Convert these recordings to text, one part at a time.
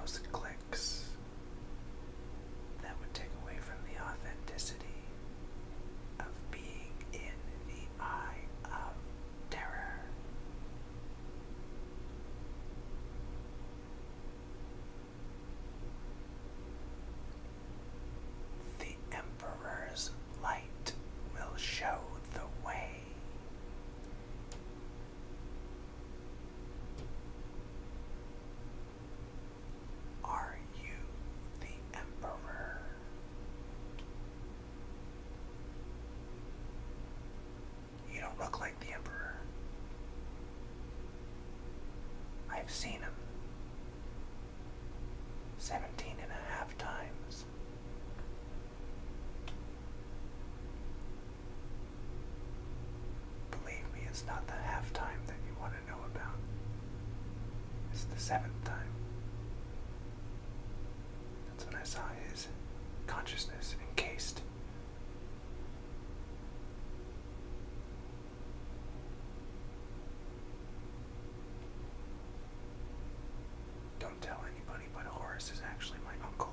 mouse clicks. That would take away from the authenticity of being in the eye of terror. The Emperor's light will show the way. Are you the Emperor? You don't look like the Emperor. I've seen him 17 and a half times. Believe me, it's not the half time that you want to know about. It's the 7th time. That's when I saw his consciousness encased. Don't tell anybody, but Horace is actually my uncle.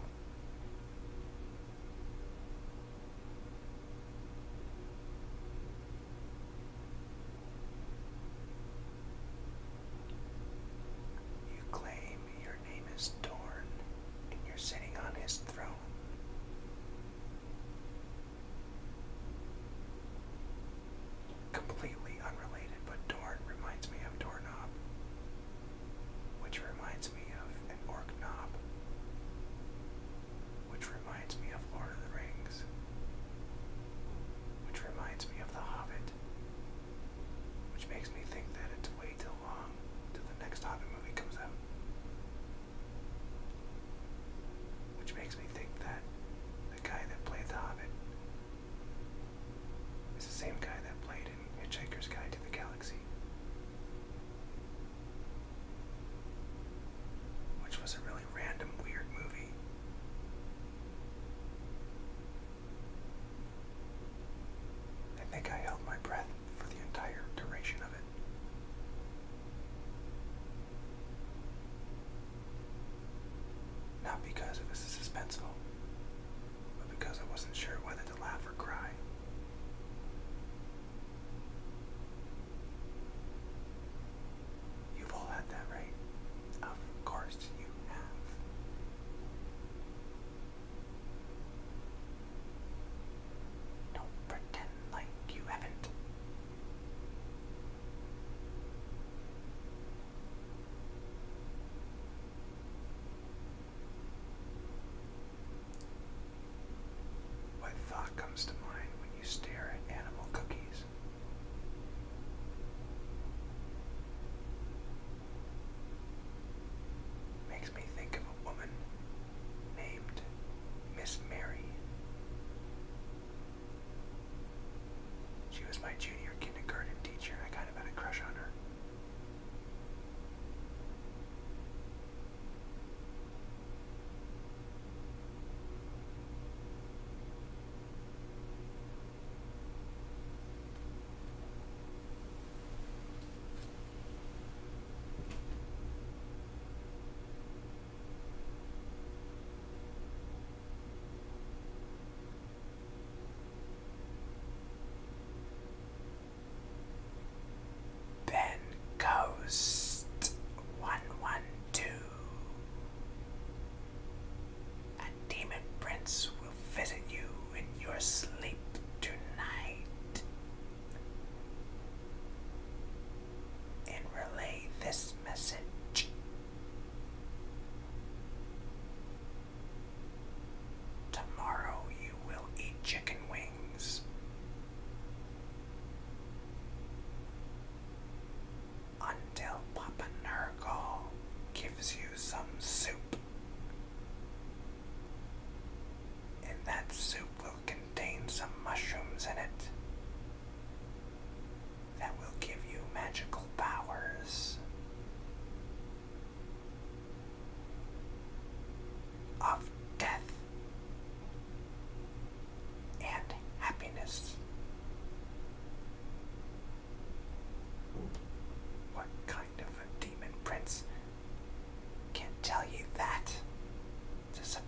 You claim your name is Dorn, and you're sitting on his throne.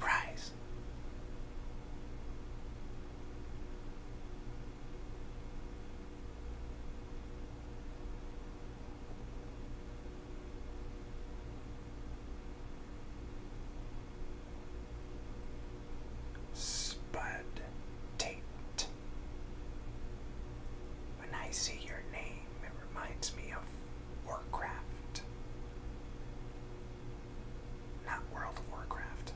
prize. Spud Tate. When I see your name, it reminds me of Warcraft. Not World of Warcraft,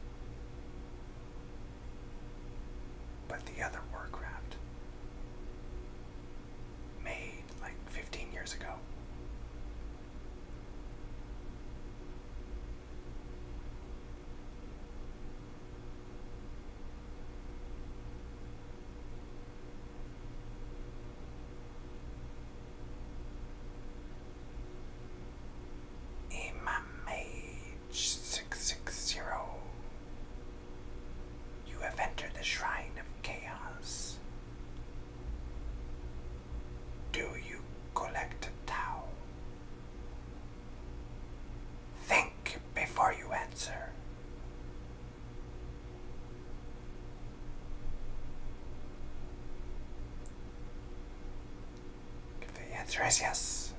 but the other Warcraft. Made like 15 years ago. Mage 660. You have entered the Shrine of Chaos. Do you collect a Tau? Think before you answer. If the answer is yes,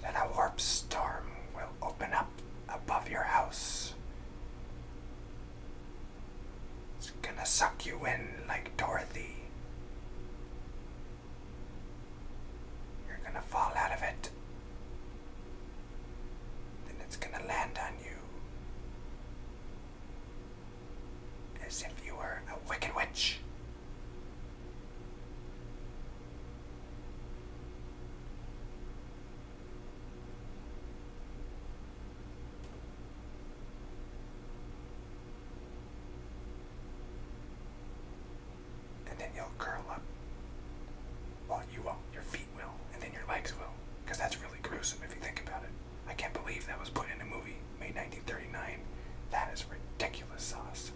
then a warp storm will open up above your house. It's gonna suck you in like Dorothy. You're gonna fall out of it. Then it's gonna land on you as if you were a wicked witch. And then you'll curl up. Well, you won't. Your feet will. And then your legs will. Because that's really gruesome if you think about it. I can't believe that was put in a movie made 1939. That is ridiculous sauce.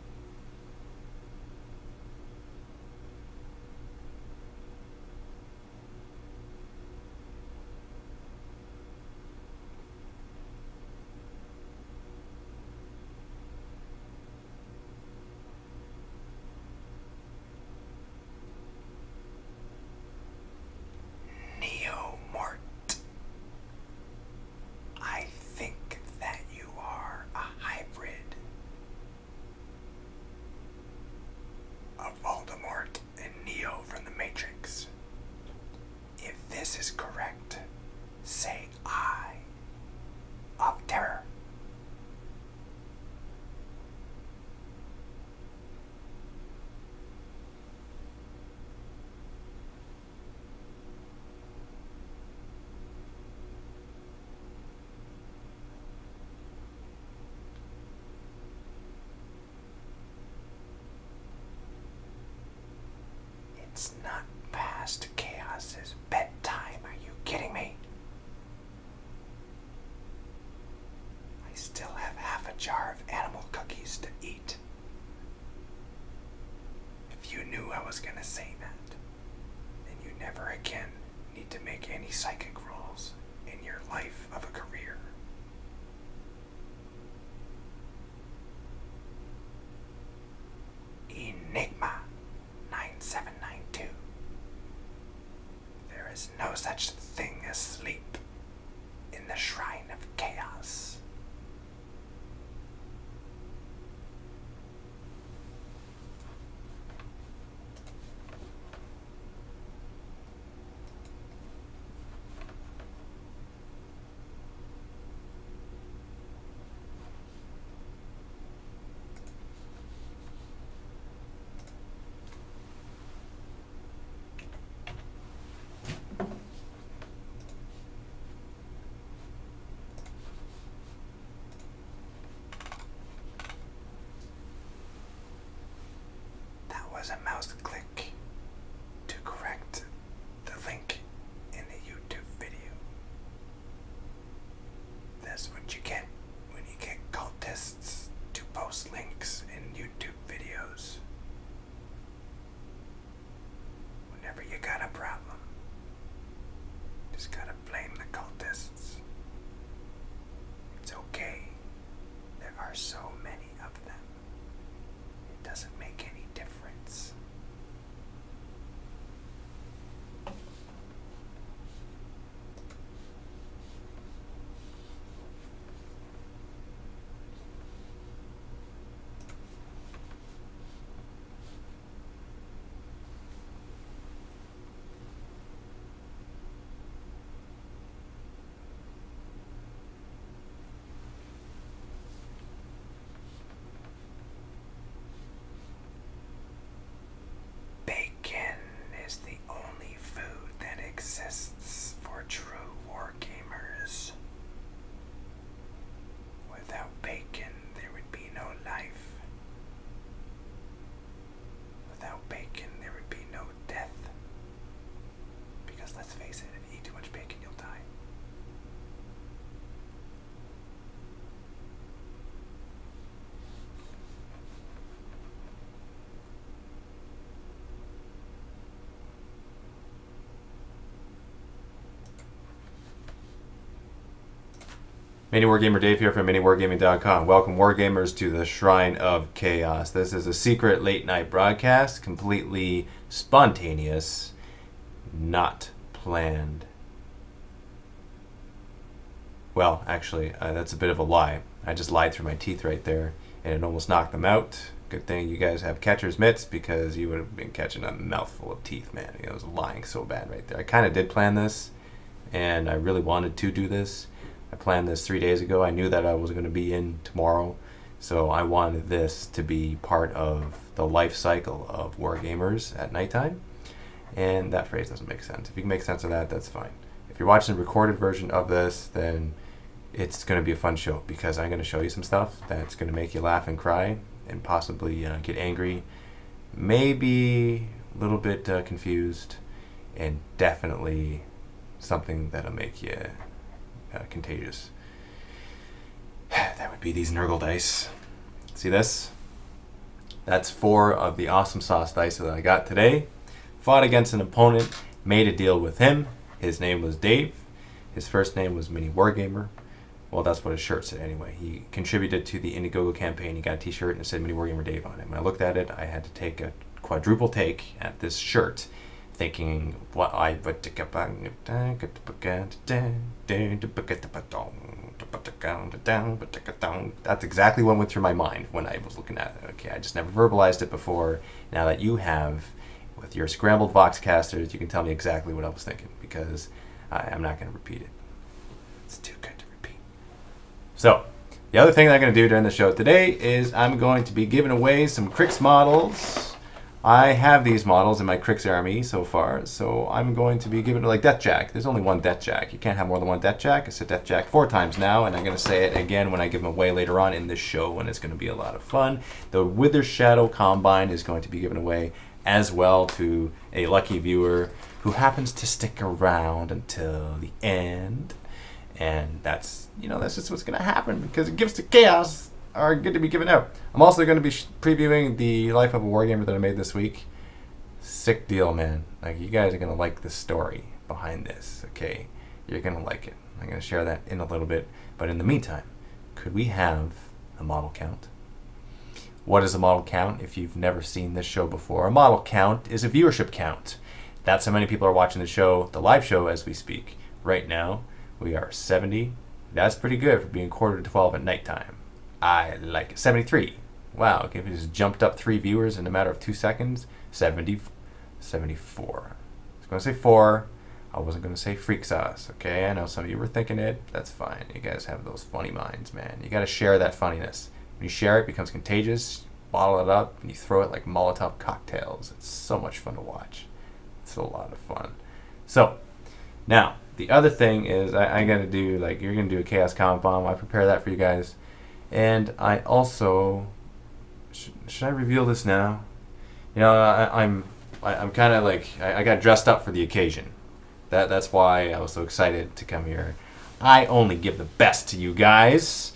I think that you are a hybrid of Voldemort and Neo from the Matrix. If this is correct, say I of terror. It's not past Chaos's bedtime. Are you kidding me? I still have half a jar of animal cookies to eat. If you knew I was gonna say that, then you never again need to make any psychic rolls in your life of a career. Enigma 9792. There is no such thing as sleep in the Shrine of Chaos. Was a mouse click to correct the link in the YouTube video. That's what you get when you get cultists to post links in YouTube videos. Whenever you got a problem, just gotta blame the cultists. It's okay. MiniWarGamer Dave here from MiniWarGaming.com. Welcome, Wargamers, to the Shrine of Chaos. This is a secret late-night broadcast, completely spontaneous, not planned. Well, actually, that's a bit of a lie. I just lied through my teeth right there, and it almost knocked them out. Good thing you guys have catcher's mitts, because you would have been catching a mouthful of teeth, man. I was lying so bad right there. I kind of did plan this, and I really wanted to do this. I planned this 3 days ago. I knew that I was going to be in tomorrow, so I wanted this to be part of the life cycle of Wargamers at nighttime. And that phrase doesn't make sense. If you can make sense of that, that's fine. If you're watching the recorded version of this, then it's going to be a fun show, because I'm going to show you some stuff that's going to make you laugh and cry and possibly get angry, maybe a little bit confused, and definitely something that'll make you contagious. That would be these Nurgle dice. See this? That's 4 of the awesome sauce dice that I got today. Fought against an opponent, made a deal with him. His name was Dave. His first name was MiniWarGamer. Well, that's what his shirt said anyway. He contributed to the Indiegogo campaign. He got a t-shirt and it said MiniWarGamer Dave on it. When I looked at it, I had to take a quadruple take at this shirt, thinking what I would. That's exactly what went through my mind when I was looking at it. Okay, I just never verbalized it before. Now that you have, with your scrambled Voxcasters, you can tell me exactly what I was thinking, because I'm not going to repeat it. It's too good to repeat. So, the other thing that I'm going to do during the show today is I'm going to be giving away some Crix models. I have these models in my Crix army so far, so I'm going to be giving it like Death Jack. There's only one Death Jack. You can't have more than one Death Jack. I said Death Jack 4 times now, and I'm going to say it again when I give them away later on in this show, and it's going to be a lot of fun. The Wither Shadow Combine is going to be given away as well to a lucky viewer who happens to stick around until the end. And that's just what's going to happen, because Gifts to Chaos are good to be given out. I'm also going to be previewing the Life of a Wargamer that I made this week. Sick deal, man. Like, you guys are going to like the story behind this, okay? You're going to like it. I'm going to share that in a little bit. But in the meantime, could we have a model count? What is a model count if you've never seen this show before? A model count is a viewership count. That's how many people are watching the show, the live show as we speak. Right now, we are 70. That's pretty good for being 11:45 at nighttime. I like it. 73. Wow, okay, if it just jumped up 3 viewers in a matter of 2 seconds. 74. I was going to say 4. I wasn't going to say freak sauce, okay? I know some of you were thinking it. That's fine. You guys have those funny minds, man. You got to share that funniness. When you share it, it becomes contagious. Bottle it up, and you throw it like Molotov cocktails. It's so much fun to watch. It's a lot of fun. So, now, the other thing is I got to do, like, you're going to do a Chaos Comet Bomb. I prepare that for you guys. And I also, should I reveal this now? You know, I'm kind of like, I got dressed up for the occasion. That's why I was so excited to come here. I only give the best to you guys,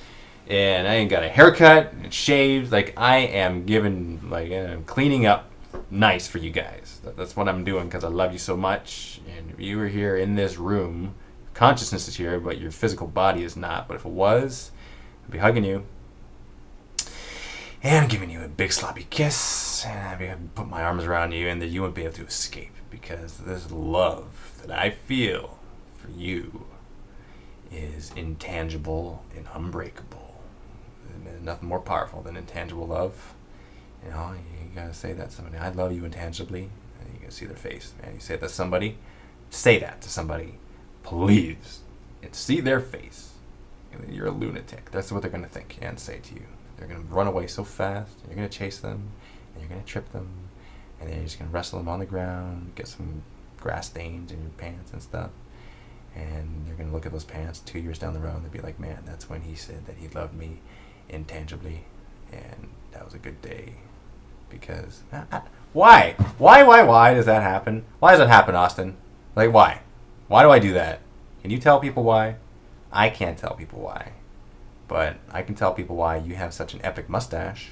and I ain't got a haircut and shaved. Like, I am giving, like, I'm cleaning up nice for you guys. That's what I'm doing, because I love you so much. And if you were here in this room, consciousness is here, but your physical body is not. But if it was, I'd be hugging you and giving you a big sloppy kiss, and I'd be able to put my arms around you, and then you wouldn't be able to escape, because this love that I feel for you is intangible and unbreakable. There's nothing more powerful than intangible love. You know, you gotta say that to somebody. I love you intangibly, and you can see their face, man. You say that to somebody, say that to somebody, please, and see their face. You're a lunatic. That's what they're going to think and say to you. They're going to run away so fast. You're going to chase them, and you're going to trip them, and then you're just going to wrestle them on the ground, get some grass stains in your pants and stuff, and you're going to look at those pants 2 years down the road and be like, man, that's when he said that he loved me intangibly, and that was a good day. Because why does that happen? Why does that happen, Austin? Like, why do I do that? Can you tell people why? I can't tell people why, but I can tell people why you have such an epic mustache.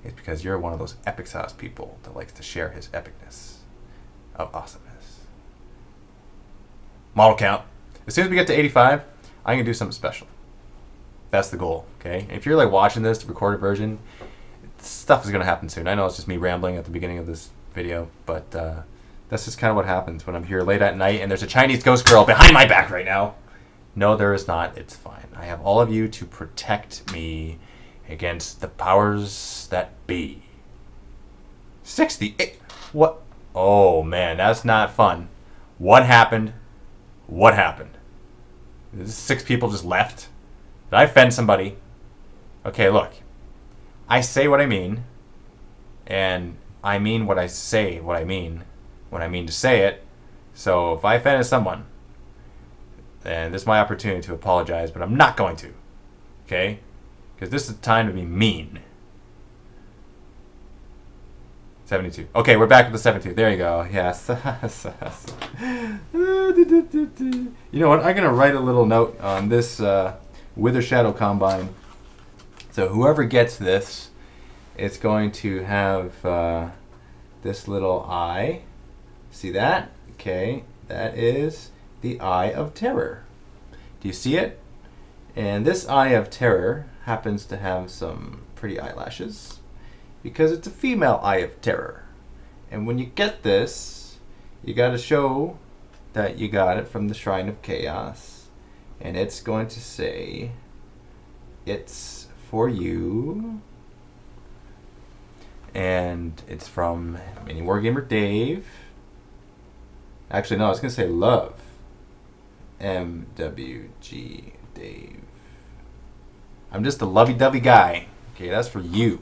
It's because you're one of those epic sauce people that likes to share his epicness of awesomeness. Model count. As soon as we get to 85, I'm going to do something special. That's the goal, okay? If you're like watching this, the recorded version, stuff is gonna happen soon. I know it's just me rambling at the beginning of this video, but that's just kind of what happens when I'm here late at night and there's a Chinese ghost girl behind my back right now. No, there is not. It's fine. I have all of you to protect me against the powers that be. 68. What? Oh, man, that's not fun. What happened? What happened? 6 people just left? Did I offend somebody? Okay, look. I say what I mean, and I mean what I say what I mean when I mean to say it. So if I offended someone, then this is my opportunity to apologize, but I'm not going to. Okay? Because this is the time to be mean. 72. Okay, we're back with the 72. There you go. Yes. You know what? I'm going to write a little note on this Wither Shadow Combine. So whoever gets this, it's going to have this little eye. See that? Okay. That is the Eye of Terror. Do you see it? And this Eye of Terror happens to have some pretty eyelashes because it's a female Eye of Terror. And when you get this, you got to show that you got it from the Shrine of Chaos. And it's going to say, it's for you. And it's from MiniWarGamer Dave. Actually, no, I was going to say love. MWG Dave. I'm just a lovey-dovey guy. Okay, that's for you.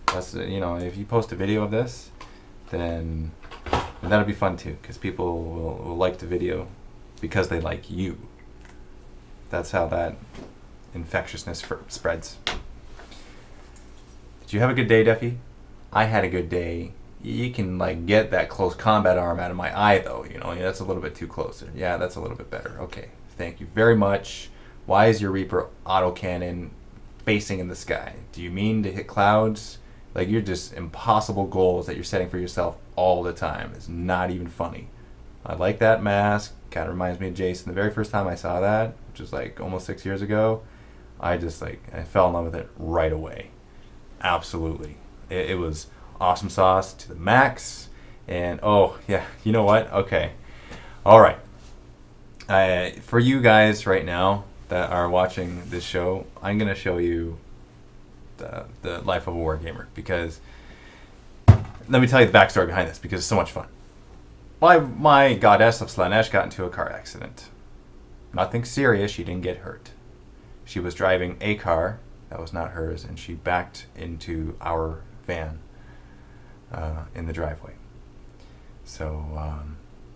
That's, you know, if you post a video of this, then that'll be fun too, because people will like the video because they like you. That's how that infectiousness spreads. Did you have a good day, Duffy? I had a good day. You can like get that close combat arm out of my eye though, you know, that's a little bit too closer. Yeah, that's a little bit better. Okay, thank you very much. Why is your Reaper autocannon facing in the sky? Do you mean to hit clouds? Like, you're just impossible goals that you're setting for yourself all the time. It's not even funny. I like that mask. Kind of reminds me of Jason. The very first time I saw that, which was like almost 6 years ago, I fell in love with it right away. Absolutely. It was awesome sauce to the max. And oh yeah, you know what? Okay. All right. For you guys right now that are watching this show, I'm going to show you the life of a wargamer, because let me tell you the backstory behind this, because it's so much fun. My goddess of Slanesh got into a car accident. Nothing serious, she didn't get hurt. She was driving a car that was not hers, and she backed into our van in the driveway. So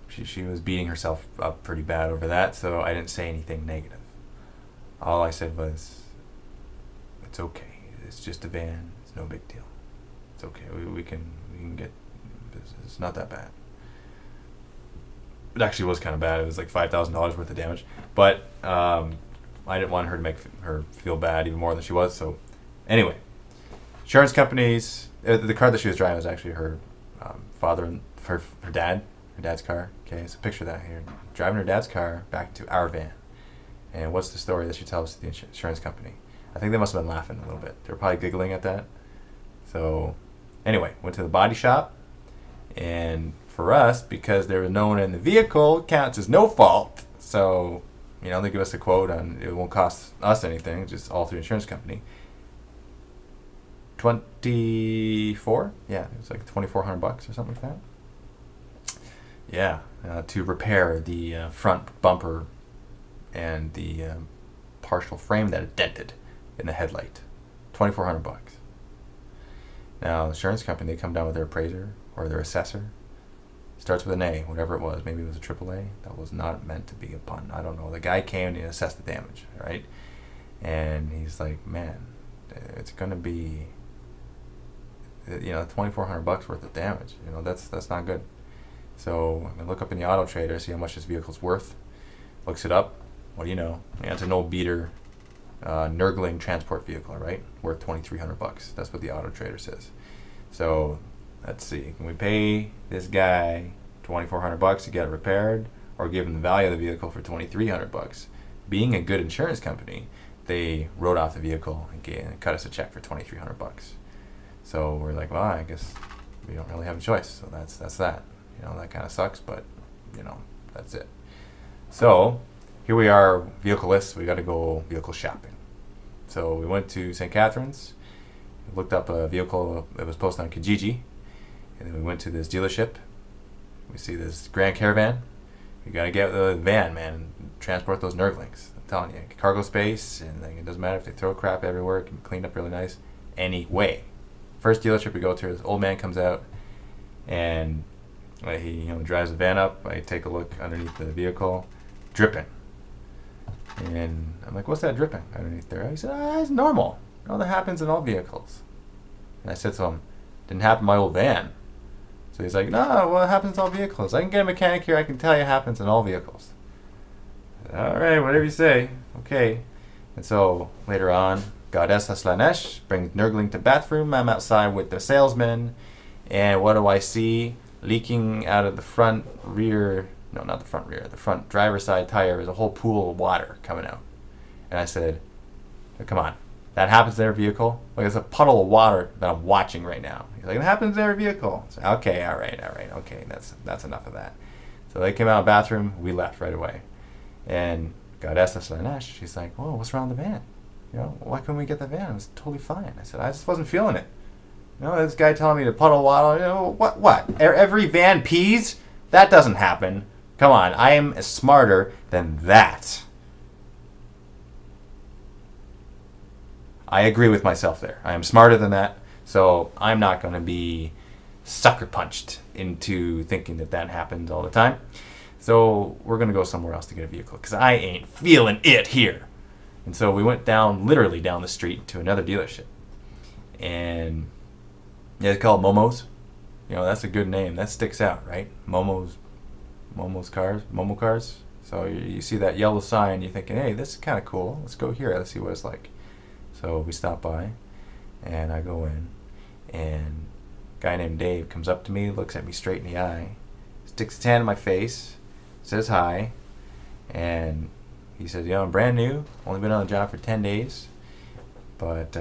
she was beating herself up pretty bad over that, so I didn't say anything negative. All I said was, it's okay. It's just a van. It's no big deal. It's okay. We can get. It's not that bad. It actually was kind of bad. It was like $5,000 worth of damage. But I didn't want her to make her feel bad even more than she was. So anyway, insurance companies. The car that she was driving was actually her father and her dad's car. Okay, so picture that here, driving her dad's car back to our van. And what's the story that she tells to the insurance company? I think they must have been laughing a little bit. They were probably giggling at that. So anyway, went to the body shop, and for us, because there was no one in the vehicle, counts as no fault. So, you know, they give us a quote on it won't cost us anything, just all through the insurance company. 24? Yeah, it was like $2,400 or something like that. Yeah, to repair the front bumper and the partial frame that it dented in the headlight. $2,400. Now, the insurance company, they come down with their appraiser or their assessor. Starts with an A, whatever it was. Maybe it was a AAA. That was not meant to be a pun. I don't know. The guy came and assessed the damage, right? And he's like, man, it's going to be, you know, $2,400 worth of damage. You know, that's not good. So I'm going to look up in the Auto Trader, see how much this vehicle's worth. Looks it up. What do you know? Yeah, it's an old beater, Nurgling transport vehicle, right? Worth $2,300. That's what the Auto Trader says. So let's see. Can we pay this guy $2,400 to get it repaired, or give him the value of the vehicle for $2,300? Being a good insurance company, they wrote off the vehicle and cut us a check for $2,300. So we're like, well, I guess we don't really have a choice. So that's that. You know, that kind of sucks, but you know, that's it. So here we are, vehicleless. We got to go vehicle shopping. So we went to St. Catharines, looked up a vehicle that was posted on Kijiji, and then we went to this dealership. We see this Grand Caravan. We got to get the van, man, and transport those Nurglings. I'm telling you, cargo space, and like, it doesn't matter if they throw crap everywhere. It can be cleaned up really nice. Anyway, first dealership we go to, this old man comes out, and he drives the van up. I take a look underneath the vehicle, dripping. And I'm like, what's that dripping underneath there? He said, it's normal. That happens in all vehicles. And I said to him, didn't happen in my old van. So he's like, no, well, it happens in all vehicles. I can get a mechanic here. I can tell you it happens in all vehicles. I said, all right, whatever you say. Okay. And so later on, Goddess Slanesh brings Nurgling to bathroom. I'm outside with the salesman. And what do I see? Leaking out of the front rear, no, not the front rear, the front driver's side tire is a whole pool of water coming out. And I said, oh, come on, that happens in every vehicle? Like, it's a puddle of water that I'm watching right now. He's like, it happens in every vehicle. I said, okay, all right, okay, that's enough of that. So they came out of the bathroom, we left right away. And Goddess Slanesh, she's like, whoa, what's wrong with the van? You know, why couldn't we get the van? It was totally fine. I said, I just wasn't feeling it. You know, this guy telling me to puddle water, you know, what? Every van pees? That doesn't happen. Come on, I am smarter than that. I agree with myself there. I am smarter than that, so I'm not going to be sucker punched into thinking that that happens all the time. So we're going to go somewhere else to get a vehicle, because I ain't feeling it here. And so we went literally down the street to another dealership. And yeah, it's called Momo's. You know, that's a good name. That sticks out, right? Momo Cars. So you see that yellow sign, you're thinking, hey, this is kind of cool. Let's go here. Let's see what it's like. So we stop by, and I go in, and a guy named Dave comes up to me, looks at me straight in the eye, sticks his hand in my face, says hi, and he says, you know, I'm brand new, only been on the job for 10 days, but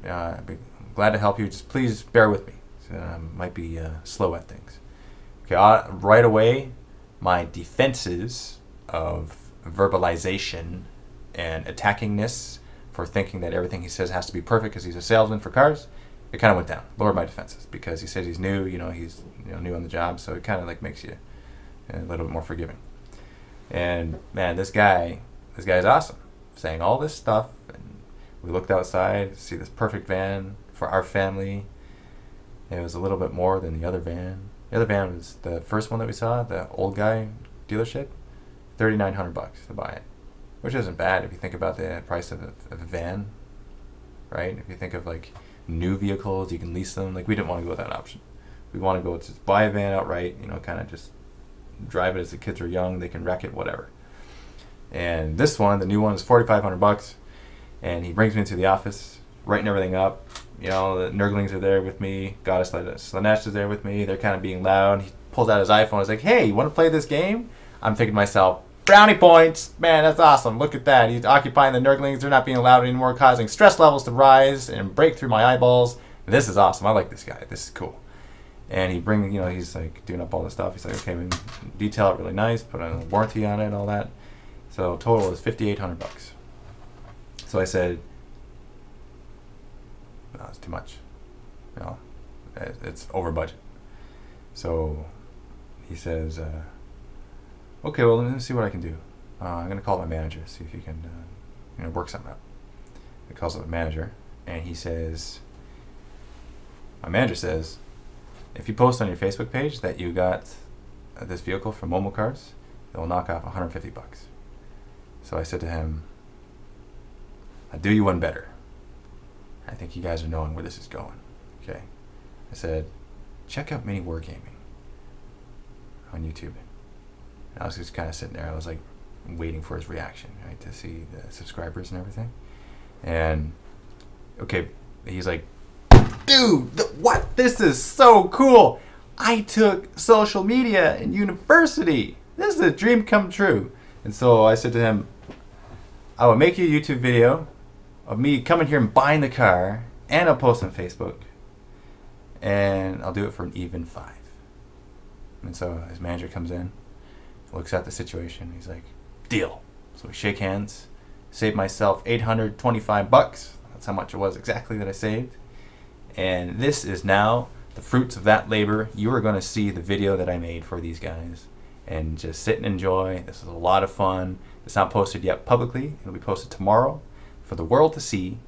I'd be glad to help you. Just please bear with me. So I might be slow at things. Okay, right away, my defenses of verbalization and attackingness for thinking that everything he says has to be perfect because he's a salesman for cars, it kind of went down. Lowered my defenses because he says he's new. You know, he's new on the job, so it kind of like makes you a little bit more forgiving. And man, this guy is awesome, saying all this stuff. And we looked outside to see this perfect van for our family. It was a little bit more than the other van. The other van was the first one that we saw, the old guy dealership, $3,900 to buy it, which isn't bad if you think about the price of a van, right? If you think of like new vehicles, you can lease them. Like, we didn't want to go with that option. We want to go just buy a van outright, you know, kind of just drive it as the kids are young. They can wreck it, whatever. And this one, the new one, is $4,500, and he brings me into the office, writing everything up. You know, the Nurglings are there with me. Goddess Slanesh is there with me. They're kind of being loud. He pulls out his iPhone. He's like, hey, you want to play this game? I'm thinking to myself, brownie points. Man, that's awesome. Look at that. He's occupying the Nurglings. They're not being loud anymore, causing stress levels to rise and break through my eyeballs. This is awesome. I like this guy. This is cool. And he brings, you know, he's like doing up all this stuff. He's like, okay, we can detail it really nice, put a warranty on it, all that. So total is $5,800. So I said, no, it's too much. You know, it's over budget. So he says, okay, well, let me see what I can do. I'm going to call my manager, see if he can work something out. He calls up the manager, and he says, my manager says, if you post on your Facebook page that you got this vehicle from Momo Cars, they'll knock off $150. So I said to him, I'll do you one better. I think you guys are knowing where this is going. Okay. I said, check out MiniWarGaming on YouTube. And I was just kind of sitting there. I was like waiting for his reaction, right, to see the subscribers and everything. And okay, he's like, dude, what? This is so cool. I took social media in university. This is a dream come true. And so I said to him, I will make you a YouTube video of me coming here and buying the car, and I'll post on Facebook, and I'll do it for an even 5. And so his manager comes in, looks at the situation, he's like, deal. So we shake hands, save myself $825. That's how much it was exactly that I saved. And this is now the fruits of that labor. You are going to see the video that I made for these guys and just sit and enjoy. This is a lot of fun. It's not posted yet publicly. It'll be posted tomorrow for the world to see,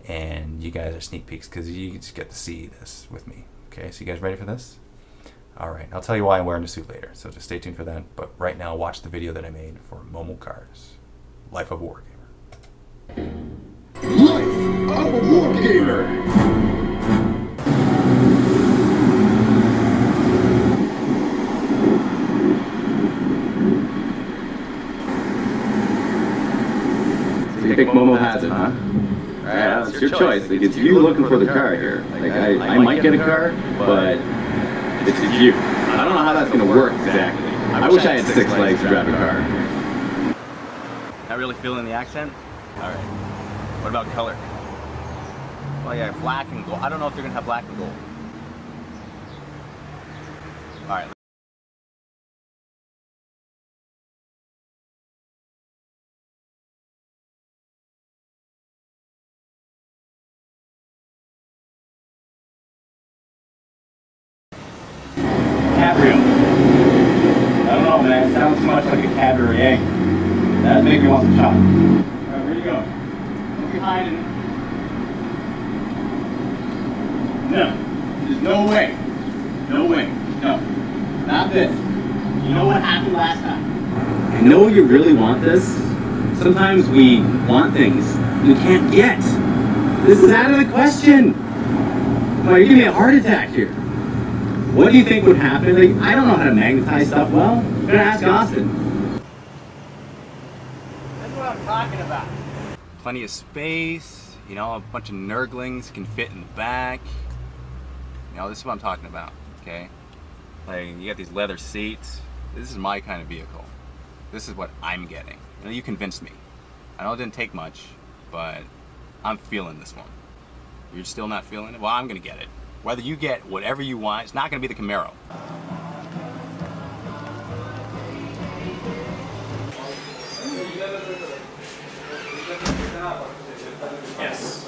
and you guys are sneak peeks because you just get to see this with me. Okay, so you guys ready for this? Alright, I'll tell you why I'm wearing a suit later, so just stay tuned for that. But right now, watch the video that I made for Momo Cars, Life of a Wargamer. Life of a Wargamer! So you think Momo has it, huh? Alright, that's your choice. Like, it's you looking for the car here. Like, I might get a car, but it's you. I don't know how that's going to work exactly. I wish I had 6 legs to drive a car. Not really feeling the accent? Alright. What about color? Well, yeah, black and gold. I don't know if they're going to have black and gold. Alright. Cabrio. I don't know, man. It sounds too much like a cabaret. That'd make me want some chocolate. Alright, where you going? Don't be hiding. No. There's no way. No way. No. Not this. You know what happened last time? I know you really want this. Sometimes we want things we can't get. This is out of the question. Well, you're giving me a heart attack here. What do you think would happen? Like, I don't know how to magnetize stuff well. I'm gonna ask Austin. That's what I'm talking about. Plenty of space, you know, a bunch of nurglings can fit in the back. You know, this is what I'm talking about, okay? Like, you got these leather seats. This is my kind of vehicle. This is what I'm getting. You know, you convinced me. I know it didn't take much, but I'm feeling this one. You're still not feeling it? Well, I'm gonna get it. Whether you get whatever you want, it's not going to be the Camaro. Yes.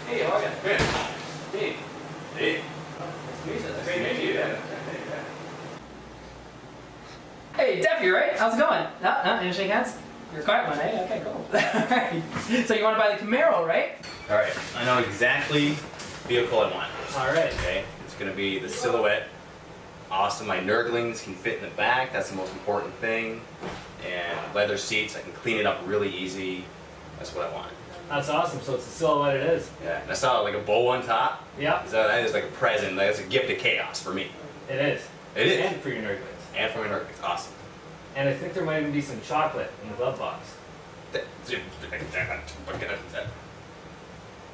Hey, how are you? Good. Dave. Dave. Nice to meet you. Hey, Debbie, right? How's it going? No, you shake hands? You're a quiet one, eh? Okay, cool. Alright. So you want to buy the Camaro, right? Alright, I know exactly the vehicle I want. Alright. Okay, it's going to be the Silhouette. Awesome, my nurglings can fit in the back, that's the most important thing. And leather seats, I can clean it up really easy. That's what I want. That's awesome. So it's the Silhouette it is. Yeah, and I saw like a bow on top. Yep. So that is like a present, that's a gift of chaos for me. It is. It is. And for your nurglings. And for my nurglings, awesome. And I think there might even be some chocolate in the glove box.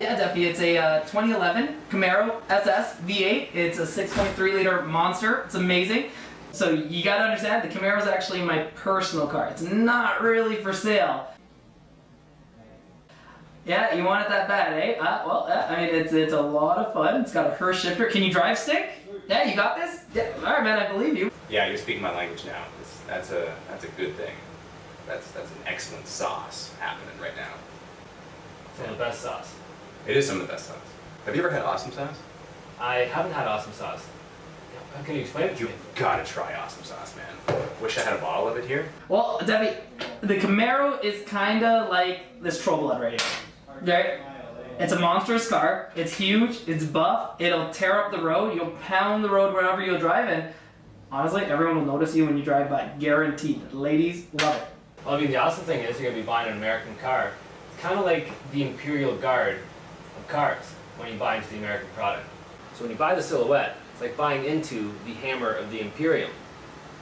Yeah, Duffy, it's a 2011 Camaro SS V8. It's a 6.3 liter monster. It's amazing. So you gotta understand, the Camaro is actually my personal car. It's not really for sale. Yeah, you want it that bad, eh? I mean, it's a lot of fun. It's got a Hurst shifter. Can you drive stick? Yeah, you got this? Yeah, all right, man, I believe you. Yeah, you're speaking my language now. That's a good thing. That's an excellent sauce happening right now. Some of the best sauce. It is some of the best sauce. Have you ever had awesome sauce? I haven't had awesome sauce. How can you explain it to me? You've got to try awesome sauce, man. Wish I had a bottle of it here. Well, Debbie, the Camaro is kind of like this Troll Blood right here. Right? It's a monstrous car. It's huge. It's buff. It'll tear up the road. You'll pound the road wherever you'll drive in. Honestly, everyone will notice you when you drive by. Guaranteed. Ladies love it. Well, I mean, the awesome thing is you're going to be buying an American car. It's kind of like the Imperial Guard of cars when you buy into the American product. So when you buy the Silhouette, it's like buying into the hammer of the Imperium.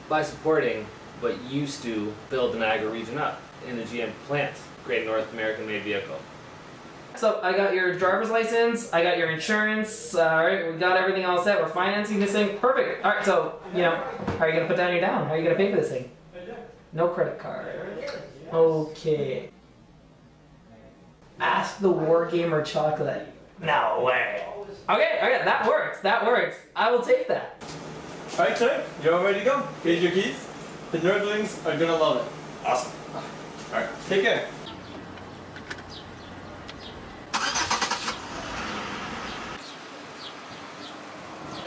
by supporting what used to build the Niagara region up in the GM plant, Great North American made vehicle. So I got your driver's license, I got your insurance, alright, we got everything all set, we're financing this thing, perfect. Alright, so, you know, how are you going to put down your down? How are you going to pay for this thing? No credit card. Okay. Ask the Wargamer chocolate. No way. Okay, that works. I will take that. Alright, sir, you're all ready to go. Here's your keys. The nerdlings are gonna love it. Awesome. Alright, take care.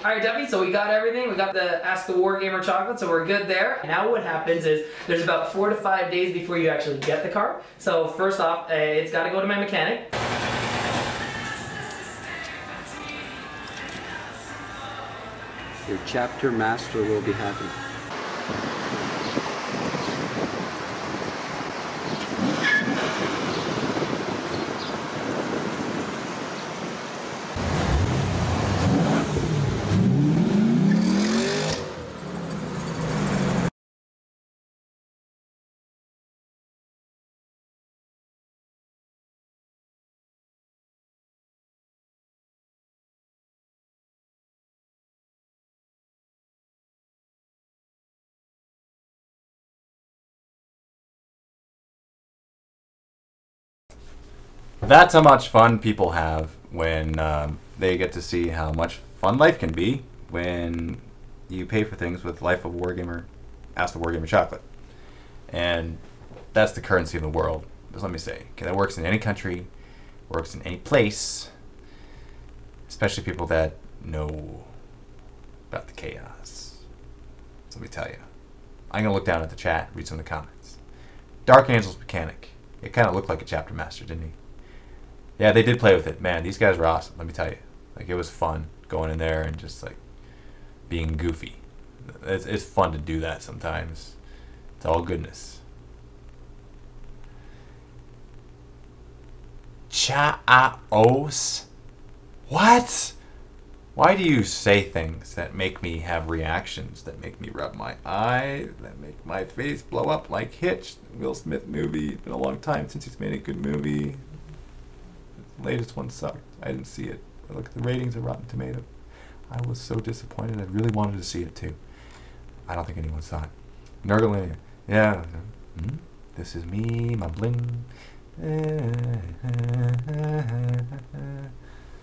Alright, Duffy, so we got everything. We got the Ask the Wargamer chocolate, so we're good there. Now what happens is there's about 4 to 5 days before you actually get the car. So first off, it's got to go to my mechanic. Your chapter master will be happy. That's how much fun people have when they get to see how much fun life can be when you pay for things with Life of Wargamer, Ask the Wargamer chocolate. And that's the currency of the world. Just let me say, okay, that works in any country, works in any place, especially people that know about the chaos. So let me tell you. I'm going to look down at the chat, read some of the comments. Dark Angel's mechanic. It kind of looked like a chapter master, didn't he? Yeah, they did play with it. Man, these guys were awesome, let me tell you. Like, it was fun going in there and just, like, being goofy. It's fun to do that sometimes. It's all goodness. Chaos? What? Why do you say things that make me have reactions, that make me rub my eye, that make my face blow up like Hitch, Will Smith movie? It's been a long time since he's made a good movie. The latest one sucked. I didn't see it. I look at the ratings of Rotten Tomatoes. I was so disappointed. I really wanted to see it too. I don't think anyone saw it. Nurgling. Yeah. This is me, my bling.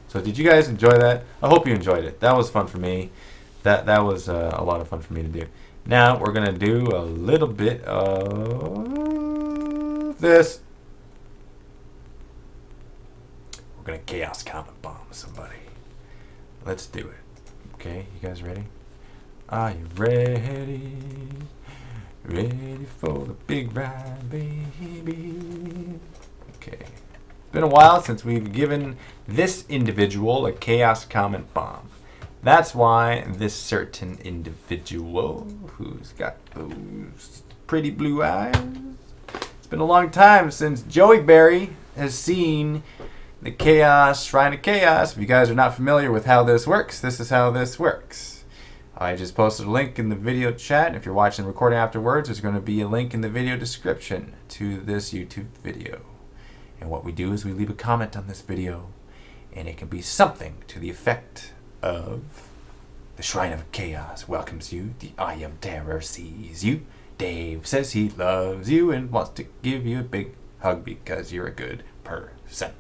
So did you guys enjoy that? I hope you enjoyed it. That was fun for me. That was a lot of fun for me to do. Now we're gonna do a little bit of this. We're gonna chaos comet bomb somebody. Let's do it. Okay, you guys ready? Are you ready? Ready for the big ride, baby? Okay. It's been a while since we've given this individual a chaos comet bomb. That's why this certain individual who's got those pretty blue eyes. It's been a long time since Joeyberry has seen the Chaos Shrine of Chaos. If you guys are not familiar with how this works, this is how this works. I just posted a link in the video chat, and if you're watching the recording afterwards, there's going to be a link in the video description to this YouTube video. And what we do is we leave a comment on this video, and it can be something to the effect of: the Shrine of Chaos welcomes you, the Eye of Terror sees you, Dave says he loves you and wants to give you a big hug because you're a good person.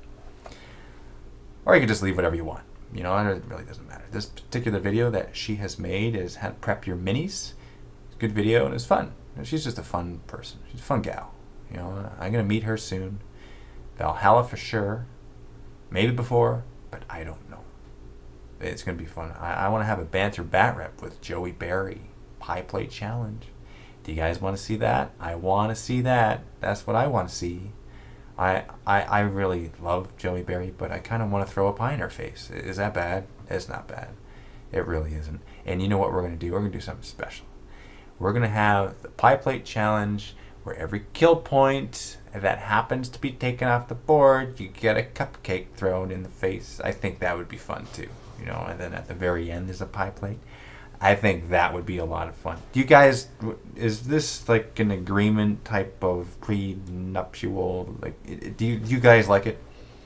Or you can just leave whatever you want. You know, it really doesn't matter. This particular video that she has made is how to prep your minis. It's a good video and it's fun. She's just a fun person. She's a fun gal. You know, I'm going to meet her soon. Valhalla for sure. Maybe before, but I don't know. It's going to be fun. I want to have a banter bat rep with Joeyberry. Pie plate challenge. Do you guys want to see that? I want to see that. That's what I want to see. I really love Joeyberry, but I kind of want to throw a pie in her face. Is that bad? It's not bad. It really isn't. And you know what we're going to do? We're going to do something special. We're going to have the pie plate challenge where every kill point that happens to be taken off the board, you get a cupcake thrown in the face. I think that would be fun too. You know, and then at the very end there's a pie plate. I think that would be a lot of fun. Do you guys, is this like an agreement type of prenuptial? Like, do you guys like it?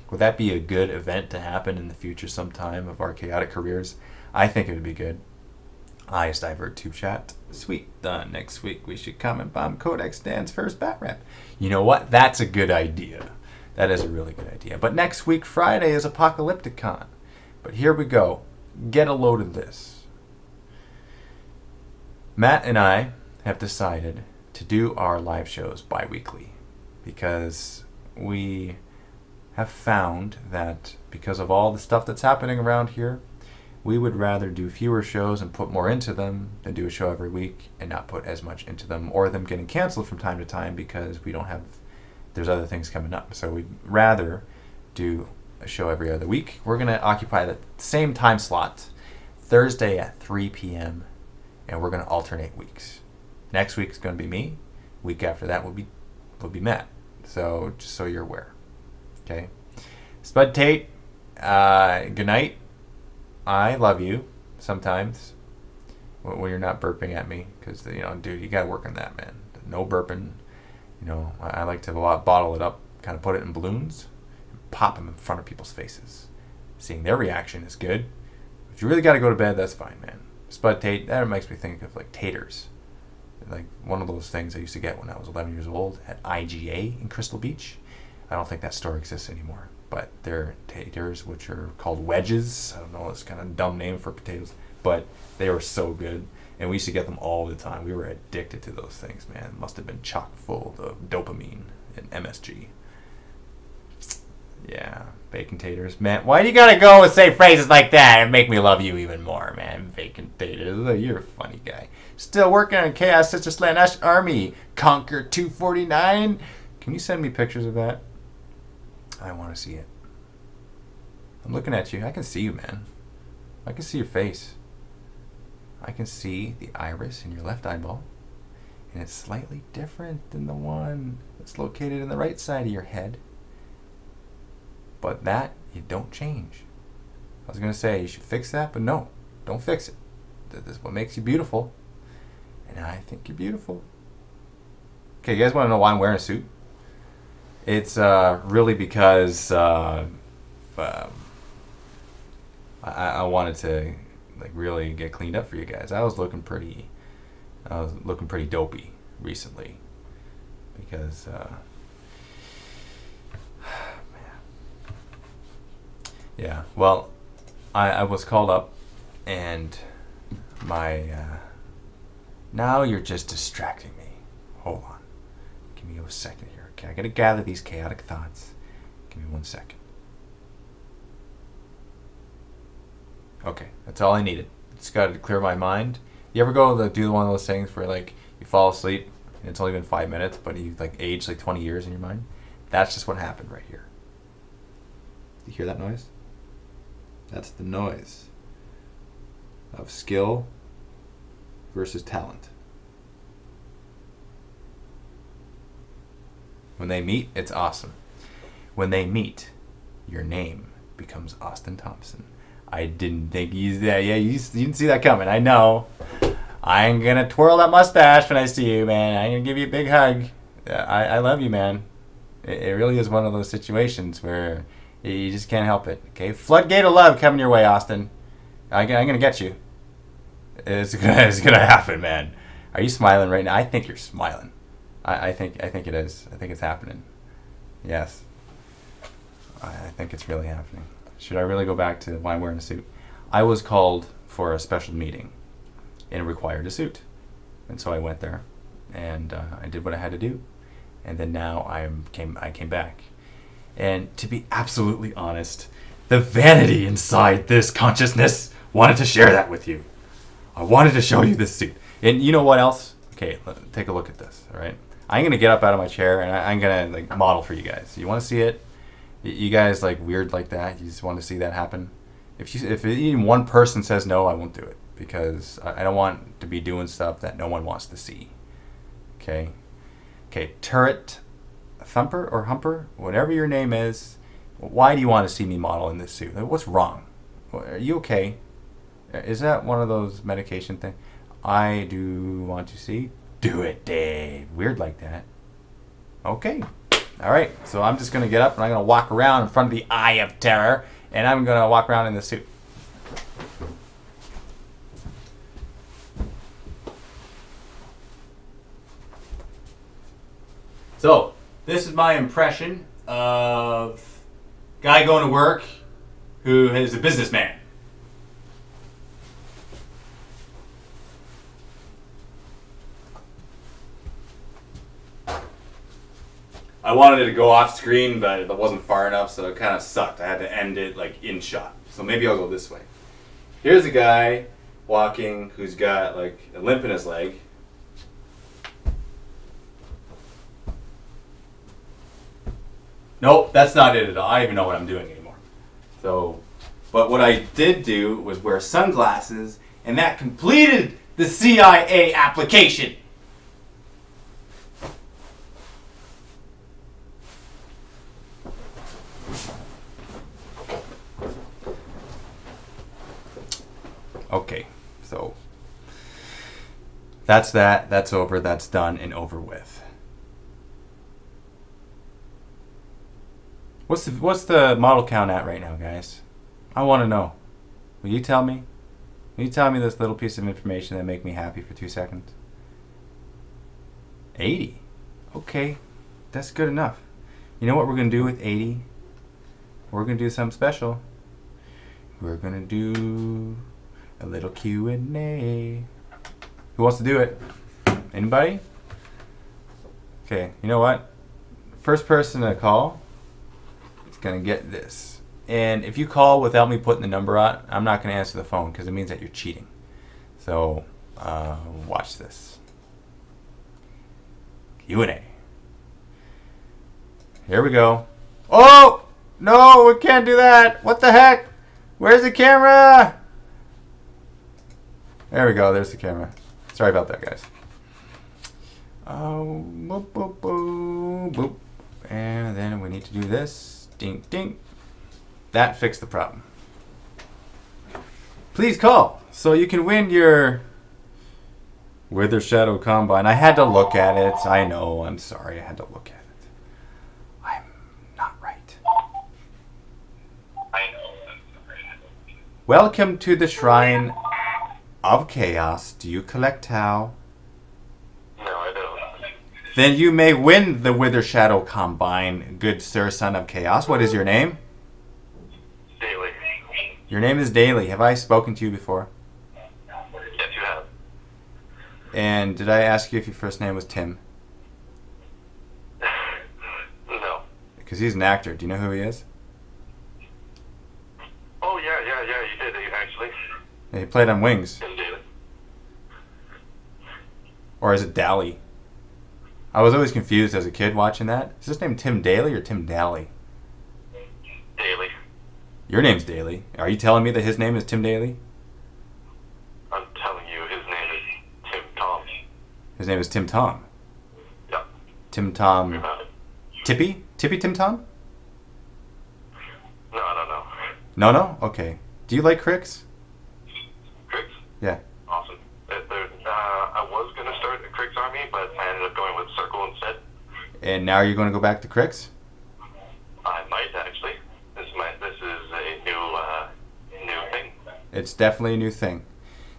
Would that be a good event to happen in the future sometime of our chaotic careers? I think it would be good. Eyes Divert Tube Chat. Sweet. Done. Next week we should come and bomb Codex Dan's first bat rap. You know what? That's a good idea. That is a really good idea. But next week, Friday, is Apocalypticon. But here we go. Get a load of this. Matt and I have decided to do our live shows bi-weekly because we have found that because of all the stuff that's happening around here, we would rather do fewer shows and put more into them than do a show every week and not put as much into them, or them getting canceled from time to time because we don't have, there's other things coming up. So we'd rather do a show every other week. We're going to occupy the same time slot, Thursday at 3 p.m., and we're going to alternate weeks. Next week is going to be me. Week after that will be Matt. So just so you're aware. Okay. Spud Tate, good night. I love you sometimes when you're not burping at me, because, you know, dude, you got to work on that, man. No burping. You know, I like to bottle it up, kind of put it in balloons, and pop them in front of people's faces. Seeing their reaction is good. If you really got to go to bed, that's fine, man. Spud Tate, that makes me think of like taters. Like one of those things I used to get when I was 11 years old at IGA in Crystal Beach. I don't think that store exists anymore. But they're taters, which are called wedges. I don't know, it's kind of a dumb name for potatoes. But they were so good. And we used to get them all the time. We were addicted to those things, man. It must have been chock full of dopamine and MSG. Yeah, bacon taters. Man, why do you gotta go and say phrases like that and make me love you even more, man? Bacon taters, you're a funny guy. Still working on Chaos Sister Slanesh Army. Conquer 249. Can you send me pictures of that? I want to see it. I'm looking at you. I can see you, man. I can see your face. I can see the iris in your left eyeball. And it's slightly different than the one that's located in the right side of your head. But that, you don't change. I was going to say you should fix that, but no. Don't fix it. This is what makes you beautiful. And I think you're beautiful. Okay, you guys want to know why I'm wearing a suit? It's really because I wanted to like really get cleaned up for you guys. I was looking pretty dopey recently because man. Yeah, well, I was called up and my now you're just distracting me. Hold on. Give me a second here. Okay, I gotta gather these chaotic thoughts. Give me 1 second. Okay, that's all I needed. Just gotta clear my mind. You ever go do one of those things where like you fall asleep and it's only been 5 minutes, but you like age like 20 years in your mind? That's just what happened right here. You hear that noise? That's the noise of skill versus talent. When they meet, it's awesome. When they meet, your name becomes Austin Thompson. I didn't think you didn't see that coming. I know. I'm gonna twirl that mustache when I see you, man. I'm gonna give you a big hug. I love you, man. It really is one of those situations where you just can't help it. Okay, floodgate of love coming your way, Austin. I'm gonna get you. It's gonna happen, man. Are you smiling right now? I think you're smiling. I think it is. I think it's happening. Yes. I think it's really happening. Should I really go back to why I'm wearing a suit? I was called for a special meeting, and it required a suit, and so I went there, and I did what I had to do, and then now I came back, and to be absolutely honest, the vanity inside this consciousness wanted to share that with you. I wanted to show you this suit, and you know what else? Okay, take a look at this. All right, I'm gonna get up out of my chair and I'm gonna like model for you guys. You want to see it? You guys like weird like that? You just want to see that happen? If even one person says no, I won't do it because I don't want to be doing stuff that no one wants to see. Okay. Okay. Turret, Thumper or Humper, whatever your name is. Why do you want to see me model in this suit? What's wrong? Are you okay? Is that one of those medication things? I do want to see. Do it, Dave. Weird like that. Okay. All right. So I'm just going to get up and I'm going to walk around in front of the Eye of Terror. And I'm going to walk around in the suit. So, this is my impression of guy going to work who is a businessman. I wanted it to go off screen, but it wasn't far enough, so it kind of sucked. I had to end it like in shot. So maybe I'll go this way. Here's a guy walking who's got like a limp in his leg. Nope, that's not it at all. I don't even know what I'm doing anymore. So, but what I did do was wear sunglasses, and that completed the CIA application. Okay, so that's that. That's over. That's done and over with. What's the model count at right now, guys? I want to know. Will you tell me? Will you tell me this little piece of information that make me happy for 2 seconds? 80. Okay, that's good enough. You know what we're gonna do with 80? We're gonna do something special. We're gonna do a little Q&A. Who wants to do it? Anybody? Okay, you know what? First person to call is gonna get this. And if you call without me putting the number out, I'm not gonna answer the phone because it means that you're cheating. So, watch this. Q&A. Here we go. Oh! No, we can't do that. What the heck? Where's the camera? There we go. There's the camera. Sorry about that, guys. Oh, boop, boop, boop, boop. And then we need to do this. Ding, ding. That fixed the problem. Please call so you can win your Wither Shadow Combine. I had to look at it. I know. I'm sorry. I had to look at it. I'm not right. I know. Welcome to the Shrine of Chaos. Do you collect Tau? No, I don't. Then you may win the Wither Shadow Combine, good sir, son of Chaos. What is your name? Daily. Your name is Daily. Have I spoken to you before? Yes, you have. And did I ask you if your first name was Tim? No. Because he's an actor. Do you know who he is? Oh, yeah, you did, actually. Yeah, he played on Wings. Tim Daly. Or is it Dally? I was always confused as a kid watching that. Is his name Tim Daly or Tim Daly? Daly. Your name's Daly. Are you telling me that his name is Tim Daly? I'm telling you, his name is Tim Tom. His name is Tim Tom. Yeah. Tim Tom. You're about it. Tippy? Tippy Tim Tom? No, I don't know. No, no? Okay. Do you like Cricks? Cricks? Yeah. Awesome. I was going to start the Cricks Army, but I ended up going with Circle instead. And now you're going to go back to Cricks? I might, actually. This is a new thing. It's definitely a new thing.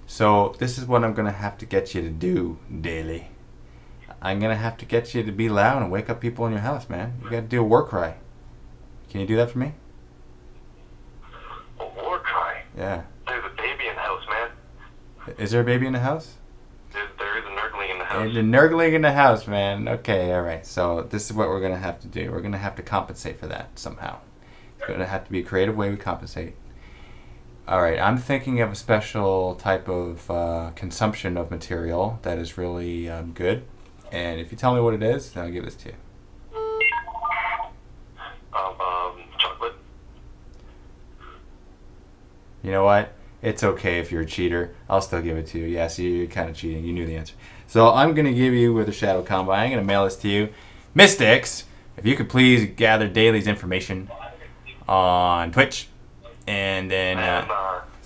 So this is what I'm going to have to get you to do, Daily. I'm going to have to get you to be loud and wake up people in your house, man. You got to do a war cry. Can you do that for me? A war cry? Yeah. There's a baby in the house, man. Is there a baby in the house? There is a nurgling in the house. There's a nurgling in the house, man. Okay, all right. So this is what we're going to have to do. We're going to have to compensate for that somehow. It's going to have to be a creative way we compensate. All right, I'm thinking of a special type of consumption of material that is really good. And if you tell me what it is, then I'll give this to you. Chocolate. You know what? It's okay if you're a cheater. I'll still give it to you. Yeah, see, you're kind of cheating. You knew the answer. So I'm going to give you Wither Shadow Combine. I'm going to mail this to you. Mystics, if you could please gather Daily's information on Twitch. And then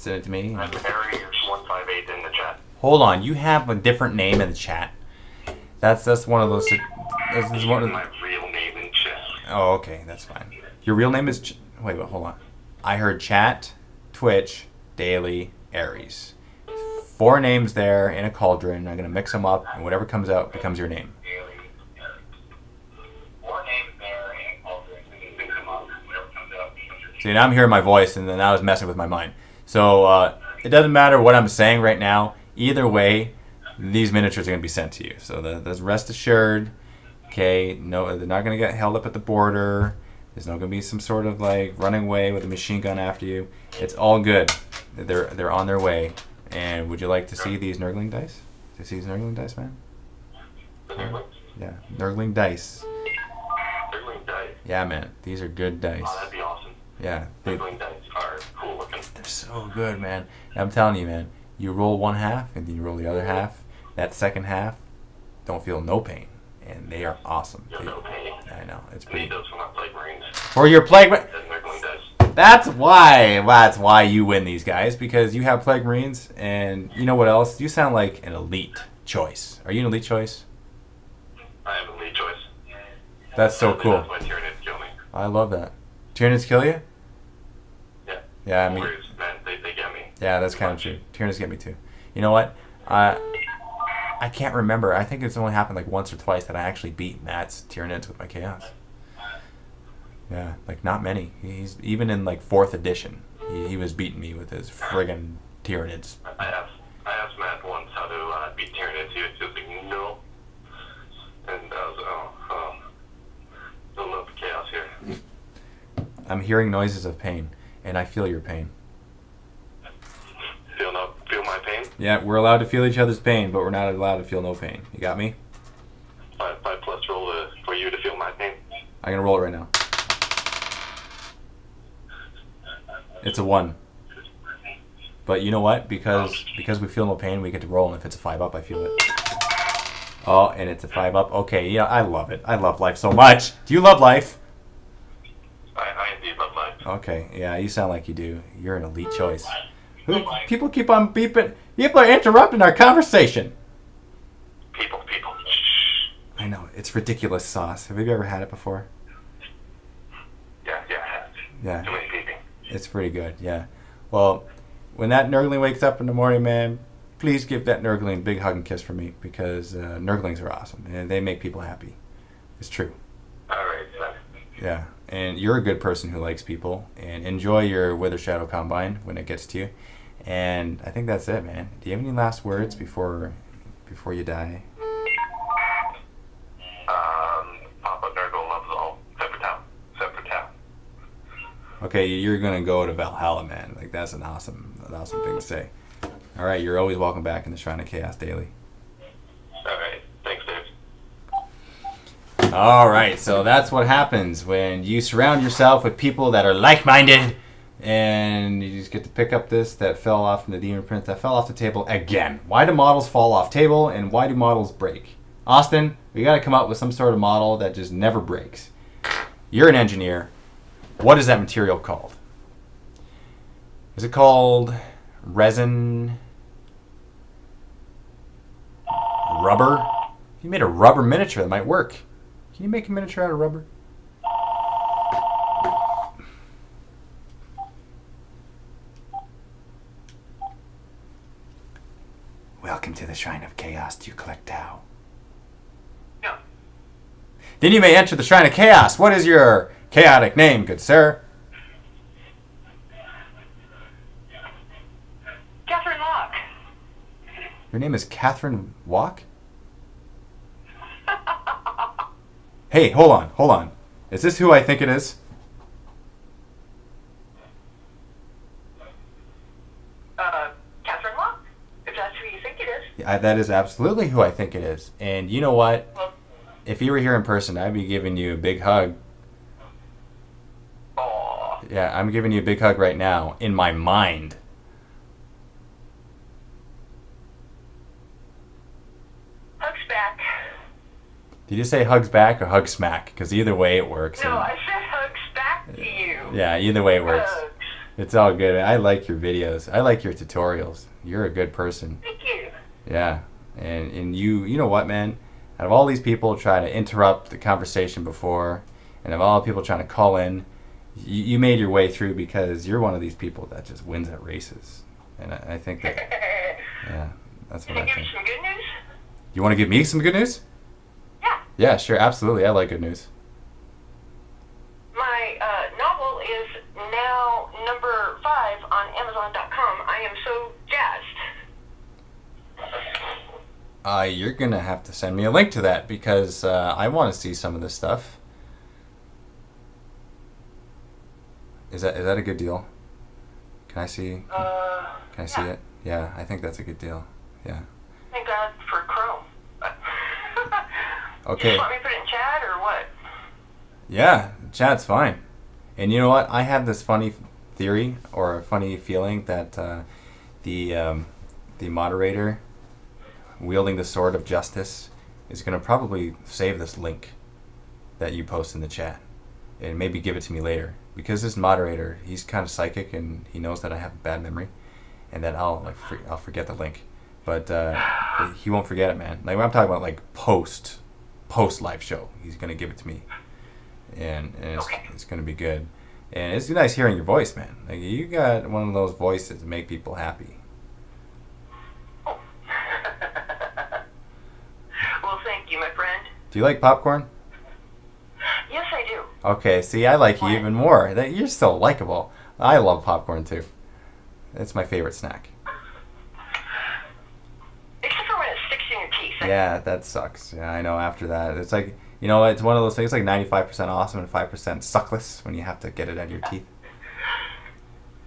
Send it to me. I'm Harry158 in the chat. Hold on, you have a different name in the chat. That's one of those. This is one of my real name in chat. Oh, okay, that's fine. Your real name is. Wait, hold on. I heard chat, Twitch, Daily, Aries. 4 names there in a cauldron. I'm gonna mix them up, and whatever comes out becomes your name. See, now I'm hearing my voice, and then I was messing with my mind. So it doesn't matter what I'm saying right now. Either way, these miniatures are going to be sent to you. So that's rest assured. Okay, no, they're not going to get held up at the border. There's not going to be some sort of like running away with a machine gun after you. It's all good. They're on their way. And would you like to see these Nurgling dice? To see these Nurgling dice, man? Yeah, Nurgling dice. Nurgling dice? Yeah, man. These are good dice. Oh, that'd be awesome. Yeah. Nurgling dice are cool looking. They're so good, man. And I'm telling you, man. You roll one half, and then you roll the other half. That second half, don't feel no pain. And they are awesome. No pain. I know. It's pretty. Need those for my plague marines. For your plague marines. Nurgling dice. That's why you win these guys, because you have plague marines, and you know what else? You sound like an elite choice. Are you an elite choice? I am an elite choice. That's so cool. That's why Tyranids kill me. I love that. Tyranids kill you? Yeah. Yeah, I mean. Warriors, man, they get me. Yeah, that's kind of true. Tyranids get me too. You know what? I can't remember. I think it's only happened like once or twice that I actually beat Matt's Tyranids with my Chaos. Yeah, like not many. He's even in like 4th edition. He was beating me with his friggin' Tyranids. I asked Matt once how to beat Tyranids. He was just like, no. And I was like, don't love the chaos here. I'm hearing noises of pain, and I feel your pain. Feel my pain? Yeah, we're allowed to feel each other's pain, but we're not allowed to feel no pain. You got me? 5 plus roll for you to feel my pain. I'm gonna roll it right now. It's a 1. But you know what? Because we feel no pain, we get to roll, and if it's a 5 up, I feel it. Oh, and it's a 5 up. Okay, yeah, I love it. I love life so much. Do you love life? I indeed love life. Okay, yeah, you sound like you do. You're an elite choice. People keep on beeping. People are interrupting our conversation. People. I know, it's ridiculous sauce. Have you ever had it before? Yeah, I have. Yeah. Too many peeping. It's pretty good, yeah. Well, when that Nurgling wakes up in the morning, man, please give that Nurgling a big hug and kiss for me, because Nurglings are awesome, and they make people happy. It's true. All right, son. Yeah, and you're a good person who likes people, and enjoy your Wither Shadow Combine when it gets to you. And I think that's it, man. Do you have any last words before you die? Papa Nurgle loves all. Separate town. Okay, you're gonna go to Valhalla, man. Like that's an awesome thing to say. All right, you're always welcome back in the Shrine of Chaos Daily. All right, thanks, Dave. All right, so that's what happens when you surround yourself with people that are like-minded, and you just get to pick up this that fell off from the Demon Prince, that fell off the table again. Why do models fall off table, and why do models break? Austin, we got to come up with some sort of model that just never breaks. You're an engineer. What is that material called? Is it called resin? Rubber? If you made a rubber miniature, that might work. Can you make a miniature out of rubber? Welcome to the Shrine of Chaos. Do you collect Tau? Yeah. Then you may enter the Shrine of Chaos. What is your chaotic name, good sir? Catherine Locke. Your name is Catherine Walk? Hey, hold on. Is this who I think it is? Catherine Locke? If that's who you think it is. Yeah, that is absolutely who I think it is. And you know what? If you were here in person, I'd be giving you a big hug. Aww. Yeah, I'm giving you a big hug right now, in my mind. Hugs back. Did you say hugs back or hug smack? Because either way it works. No, I said hugs back to you. Yeah, either way it works. Hugs. It's all good. I like your videos. I like your tutorials. You're a good person. Thank you. Yeah. And you know what, man? Out of all these people trying to interrupt the conversation before, and of all the people trying to call in, you made your way through because you're one of these people that just wins at races. And I think that, yeah, that's what I think. Can I give you some good news? You want to give me some good news? Yeah. Yeah, sure, absolutely. I like good news. My novel is now number 5 on Amazon.com. I am so jazzed. You're going to have to send me a link to that because I want to see some of this stuff. Is that a good deal? Can I see? Can I see it? Yeah, I think that's a good deal. Yeah. Thank God for Chrome. Okay. You just want me to put it in chat or what? Yeah, chat's fine. And you know what? I have this funny theory or a funny feeling that the moderator wielding the sword of justice is going to probably save this link that you post in the chat and maybe give it to me later. Because this moderator, he's kind of psychic and he knows that I have a bad memory, and that I'll forget the link, but he won't forget it, man. Like when I'm talking about like post live show, he's gonna give it to me, and it's gonna be good, and it's nice hearing your voice, man. Like you got one of those voices that make people happy. Well, thank you, my friend. Do you like popcorn? Yes, I do. Okay, see, I like you even more. That you're so likable. I love popcorn too. It's my favorite snack. Except for when it sticks in your teeth. Yeah, that sucks. Yeah, I know. After that, it's like, you know, it's one of those things like 95% awesome and 5% suckless when you have to get it out of your teeth.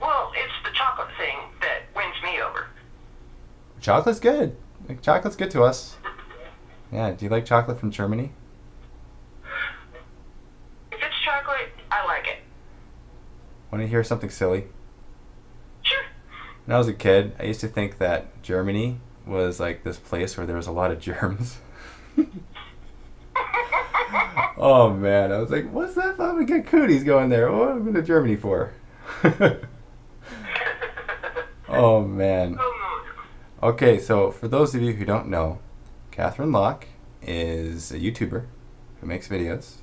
Well, it's the chocolate thing that wins me over. Chocolate's good. Like, chocolate's good to us. Yeah, do you like chocolate from Germany? If it's chocolate, I like it. Want to hear something silly? Sure. When I was a kid, I used to think that Germany was like this place where there was a lot of germs. Oh man, I was like, what's that? I'm gonna get cooties going there. What am I going to Germany for? Oh man. Okay, so for those of you who don't know, Catherine Locke is a YouTuber who makes videos,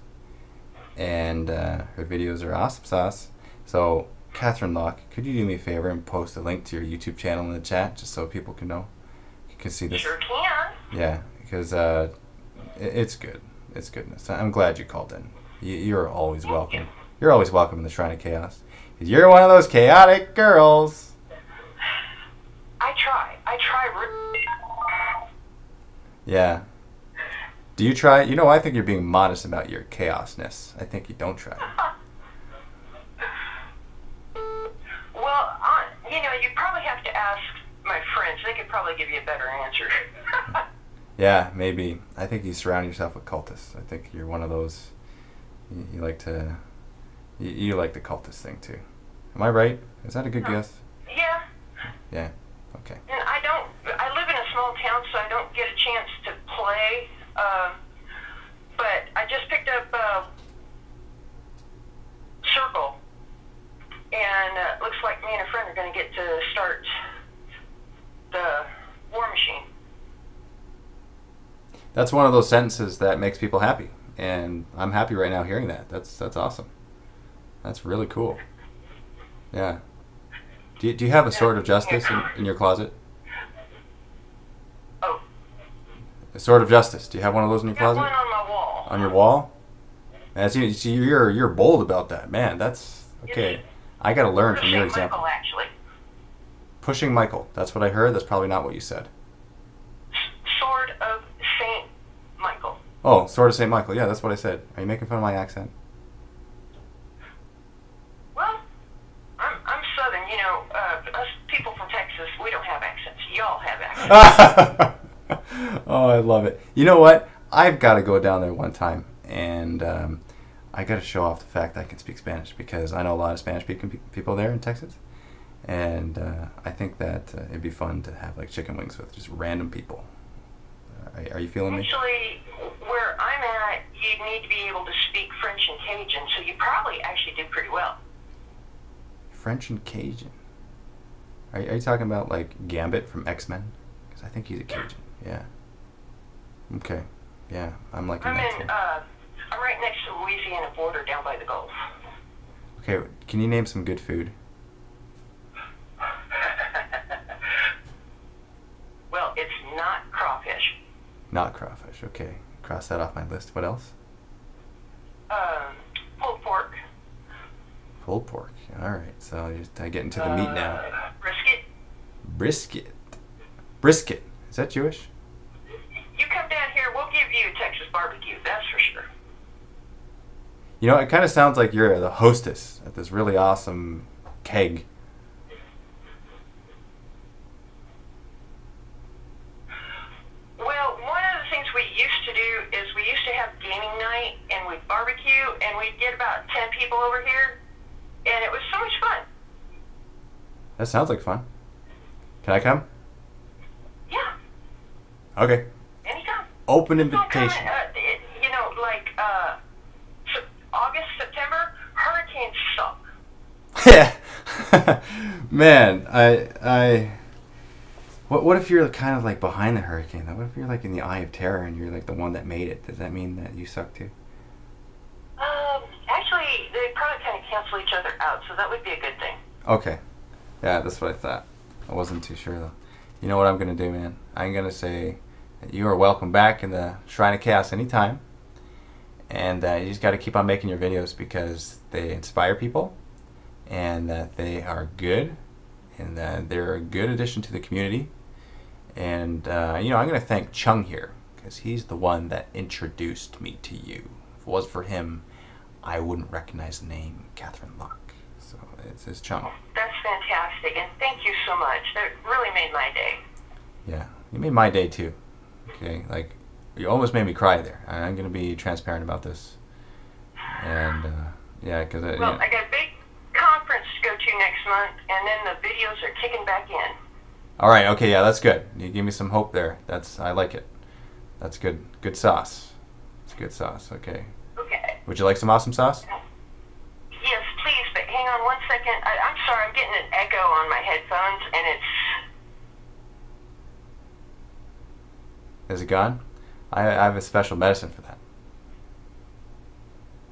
and her videos are awesome sauce. So Catherine Locke, could you do me a favor and post a link to your YouTube channel in the chat just so people can know, can see this? Sure can. Yeah, because it's good. It's goodness. I'm glad you called in. You're always welcome. You're always welcome in the Shrine of Chaos. 'Cause you're one of those chaotic girls. I try. Yeah. Do you try? You know, I think you're being modest about your chaosness. I think you don't try. Well, you know, you probably have to ask my friends. They could probably give you a better answer. Yeah, maybe. I think you surround yourself with cultists. I think you're one of those. You like to. You like the cultist thing too. Am I right? Is that a good guess? Yeah. Yeah. Okay. And I live in a small town, so I don't get a chance to play. But I just picked up Circle, and looks like me and a friend are going to get to start the War Machine. That's one of those sentences that makes people happy, and I'm happy right now hearing that. That's awesome. That's really cool. Yeah. Do you have a Sword of Justice in your closet? Oh. A Sword of Justice. Do you have one of those in your Got closet? one on my wall. On your wall? And see, you're bold about that, man. That's okay. I got to learn from your example. Michael, actually. Pushing Michael. That's what I heard. That's probably not what you said. Sword of Saint Michael. Oh, Sword of Saint Michael. Yeah, that's what I said. Are you making fun of my accent? Well, I'm Southern. You know, us people from Texas, we don't have accents. Y'all have accents. Oh, I love it. You know what? I've got to go down there one time, and I got to show off the fact that I can speak Spanish, because I know a lot of Spanish-speaking people there in Texas, and I think that it'd be fun to have like chicken wings with just random people. Are you feeling me? Actually, where I'm at, you need to be able to speak French and Cajun, so you probably actually do pretty well. French and Cajun. Are you talking about like Gambit from X-Men? Because I think he's a Cajun. Yeah. Okay. Yeah, I'm liking that too. I'm right next to the Louisiana border down by the Gulf. Okay, can you name some good food? Well, it's not crawfish. Not crawfish. Okay, cross that off my list. What else? Pulled pork. Pulled pork. All right. So I get into the meat now. Brisket. Brisket. Brisket. Is that Jewish? You come down here, we'll give you a Texas barbecue. That's for sure. You know, it kind of sounds like you're the hostess at this really awesome keg. Well, one of the things we used to do is we used to have gaming night, and we'd barbecue, and we'd get about 10 people over here, and it was so much fun. That sounds like fun. Can I come? Yeah. Okay. Anytime. Open Don't come, invitation. you know, like August, September, hurricanes suck. Yeah. Man, What if you're kind of like behind the hurricane though? What if you're like in the eye of terror and you're like the one that made it? Does that mean that you suck too? Actually, they probably kind of cancel each other out, so that would be a good thing. Okay. Yeah, that's what I thought. I wasn't too sure though. You know what I'm gonna do, man? I'm gonna say that you are welcome back in the Shrine of Chaos anytime. And you just got to keep on making your videos because they inspire people, and that they are good, and that they're a good addition to the community. And you know, I'm going to thank Chung here because he's the one that introduced me to you. If it was for him, I wouldn't recognize the name Catherine Locke. So it's Chung. That's fantastic, and thank you so much. That really made my day. Yeah, you made my day too. Okay, like. You almost made me cry there. I'm going to be transparent about this. And, yeah, because... Well, I got a big conference to go to next month, and then the videos are kicking back in. All right, okay, yeah, that's good. You give me some hope there. I like it. That's good. Good sauce. It's good sauce, okay. Okay. Would you like some awesome sauce? Yes, please, but hang on one second. I'm sorry, I'm getting an echo on my headphones, and it's... Is it gone? I have a special medicine for that.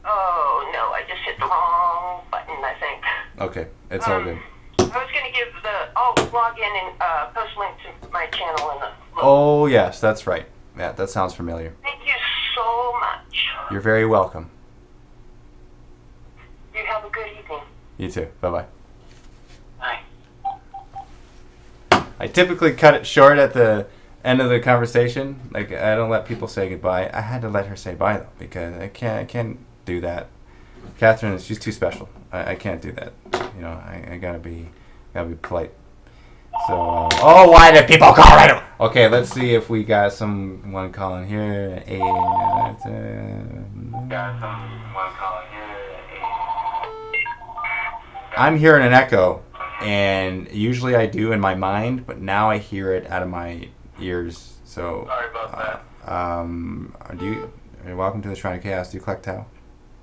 Oh, no, I just hit the wrong button, I think. Okay, it's all good. I was going to give I'll log in and post a link to my channel in the... Oh, yes, that's right. Yeah, that sounds familiar. Thank you so much. You're very welcome. You have a good evening. You too. Bye-bye. Bye. I typically cut it short at the end of the conversation. Like, I don't let people say goodbye. I had to let her say bye though because I can't do that. Catherine, she's too special. I can't do that. You know, I gotta be polite. So, oh, why did people call right away? Okay, let's see if we got someone calling here. I'm hearing an echo, and usually I do in my mind, but now I hear it out of my ears. So, Sorry about that. You're welcome to the Shrine of Chaos. Do you collect Tau?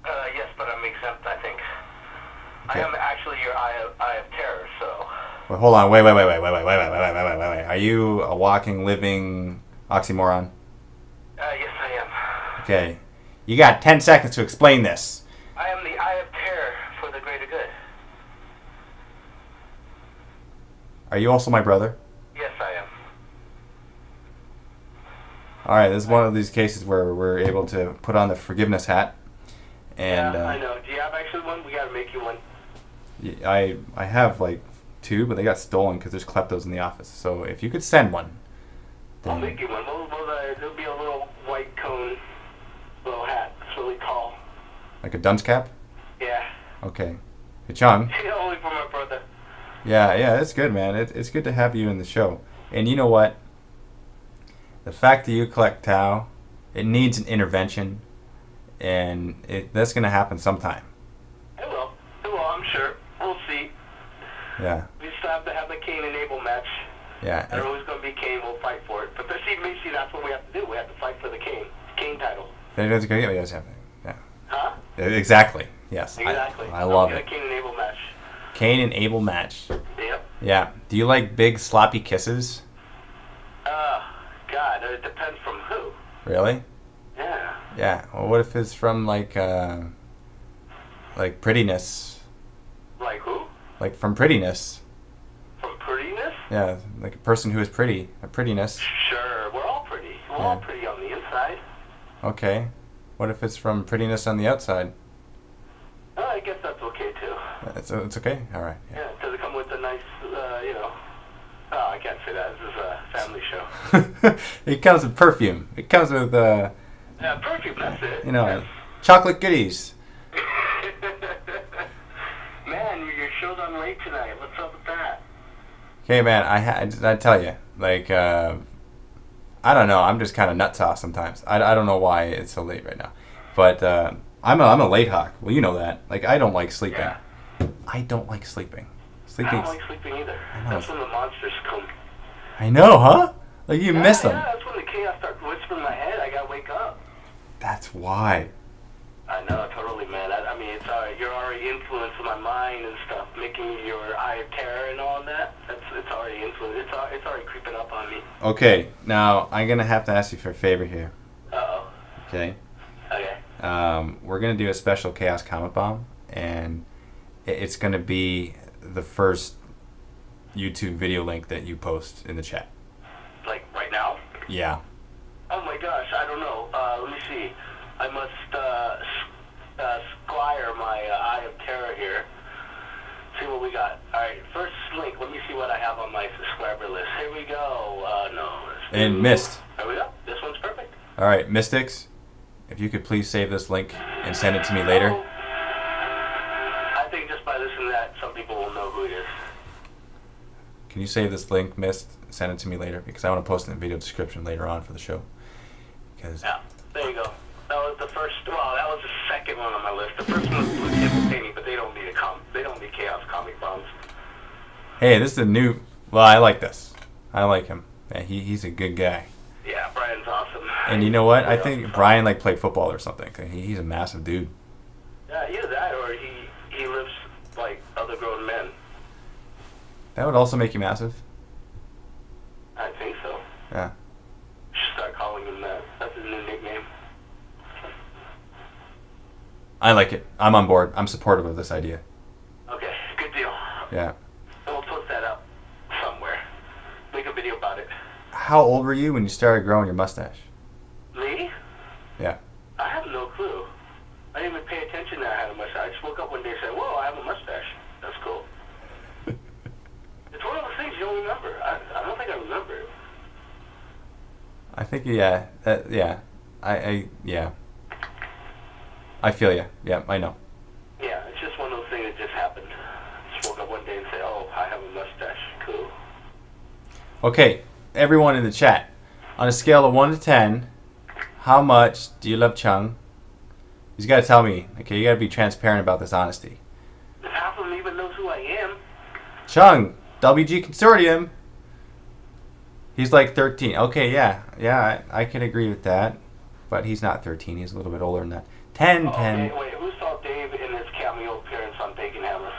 Yes, but I'm exempt, I think. Okay. I am actually your eye of terror, so... Wait, hold on. Wait. Are you a walking, living oxymoron? Yes, I am. Okay. You got 10 seconds to explain this. I am the eye of terror for the greater good. Are you also my brother? Yes, I am. Alright, this is one of these cases where we're able to put on the forgiveness hat. And, yeah, I know. Do you have actually one? We gotta make you one. I have like 2, but they got stolen because there's kleptos in the office. So if you could send one, then... I'll make you one. There'll be a little white cone, little hat. It's really tall. Like a dunce cap? Yeah. Okay. Hey, Chung. Only for my brother. Yeah, it's good, man. It's good to have you in the show. And you know what? The fact that you collect Tau, it needs an intervention, and that's going to happen sometime. It will, I'm sure. We'll see. Yeah. We still have to have the Kane enable match. Yeah. There's always going to be Kane. We'll fight for it. But see, that's what we have to do. We have to fight for the Kane title. Yeah. Huh? Exactly. Yes. Exactly. I love Get it. a Kane enable match. Cain and Abel match. Yep. Yeah. Do you like big sloppy kisses? God, it depends from who. Really? Yeah. Yeah. Well, what if it's from like prettiness? Like who? Like from prettiness. From prettiness? Yeah, like a person who is pretty. A prettiness. Sure, we're all pretty. We're all pretty on the inside. Okay. What if it's from prettiness on the outside? I guess that's okay too. It's okay? Alright. Yeah, does it come with a nice, you know... Oh, I can't say that. This is a family show. It comes with perfume. It comes with, Yeah, perfume, that's it. you know, chocolate goodies. Man, your show's on late tonight. What's up with that? Okay, man, I tell you, like, I don't know. I'm just kind of nut sauce sometimes. I don't know why it's so late right now. But I'm a late hawk. Well, you know that. Like, I don't like sleeping. Yeah. I don't like sleeping. I don't like sleeping either. That's when the monsters come. I know, huh? Like, you miss them. Yeah, that's when the chaos starts whispering in my head. I gotta wake up. That's why. I know, totally, man. I mean, it's already, you're already influencing my mind and stuff, making your eye of terror and all that. It's already influenced. It's already creeping up on me. Okay, now I'm gonna have to ask you for a favor here. Uh-oh. Okay. Okay. We're gonna do a special Chaos Comic Bomb, and it's gonna be the first YouTube video link that you post in the chat. Like right now? Yeah. Oh my gosh, I don't know. Let me see. I must squire my eye of terror here. See what we got. Alright, first link. Let me see what I have on my subscriber list. Here we go. No. And missed. There we go. This one's perfect. All right, Mystics, if you could please save this link and send it to me later. I think just by listening to that, some people will know who it is. Can you save this link, Mist, and send it to me later? Because I want to post it in the video description later on for the show. Because Yeah, there you go. That was the first. Well, that was the second one on my list. The first one was Blue Table Painting, but they don't need they don't need Chaos Comic Bombs. hey, this is a new. Well, I like this. I like him. Yeah, he's a good guy. Yeah, Brian's awesome. And you know what? I think Brian like played football or something. He's a massive dude. Yeah, either that or he lives like other grown men. That would also make you massive. I think so. Yeah. Should start calling him that. That's his new nickname. I like it. I'm on board. I'm supportive of this idea. Okay, good deal. Yeah. We'll post that up somewhere. Make a video about it. How old were you when you started growing your mustache? Me? Yeah. I have no clue. I didn't even pay attention that I had a mustache. I just woke up one day and said, whoa, I have a mustache. That's cool. It's one of those things you don't remember. I don't think I remember it. I think yeah. Yeah. Yeah. I feel you. Yeah, I know. Yeah, it's just one of those things that just happened. Just woke up one day and said, oh, I have a mustache. Cool. Okay, everyone in the chat. On a scale of 1 to 10, how much do you love Chung? He's got to tell me. Okay, you got to be transparent about this honesty. Half of them even knows who I am. Chung, WG Consortium. He's like 13. Okay, yeah, I can agree with that. But he's not 13. He's a little bit older than that. 10, 10. Okay, wait, who saw Dave in his cameo appearance on Bacon Hammer?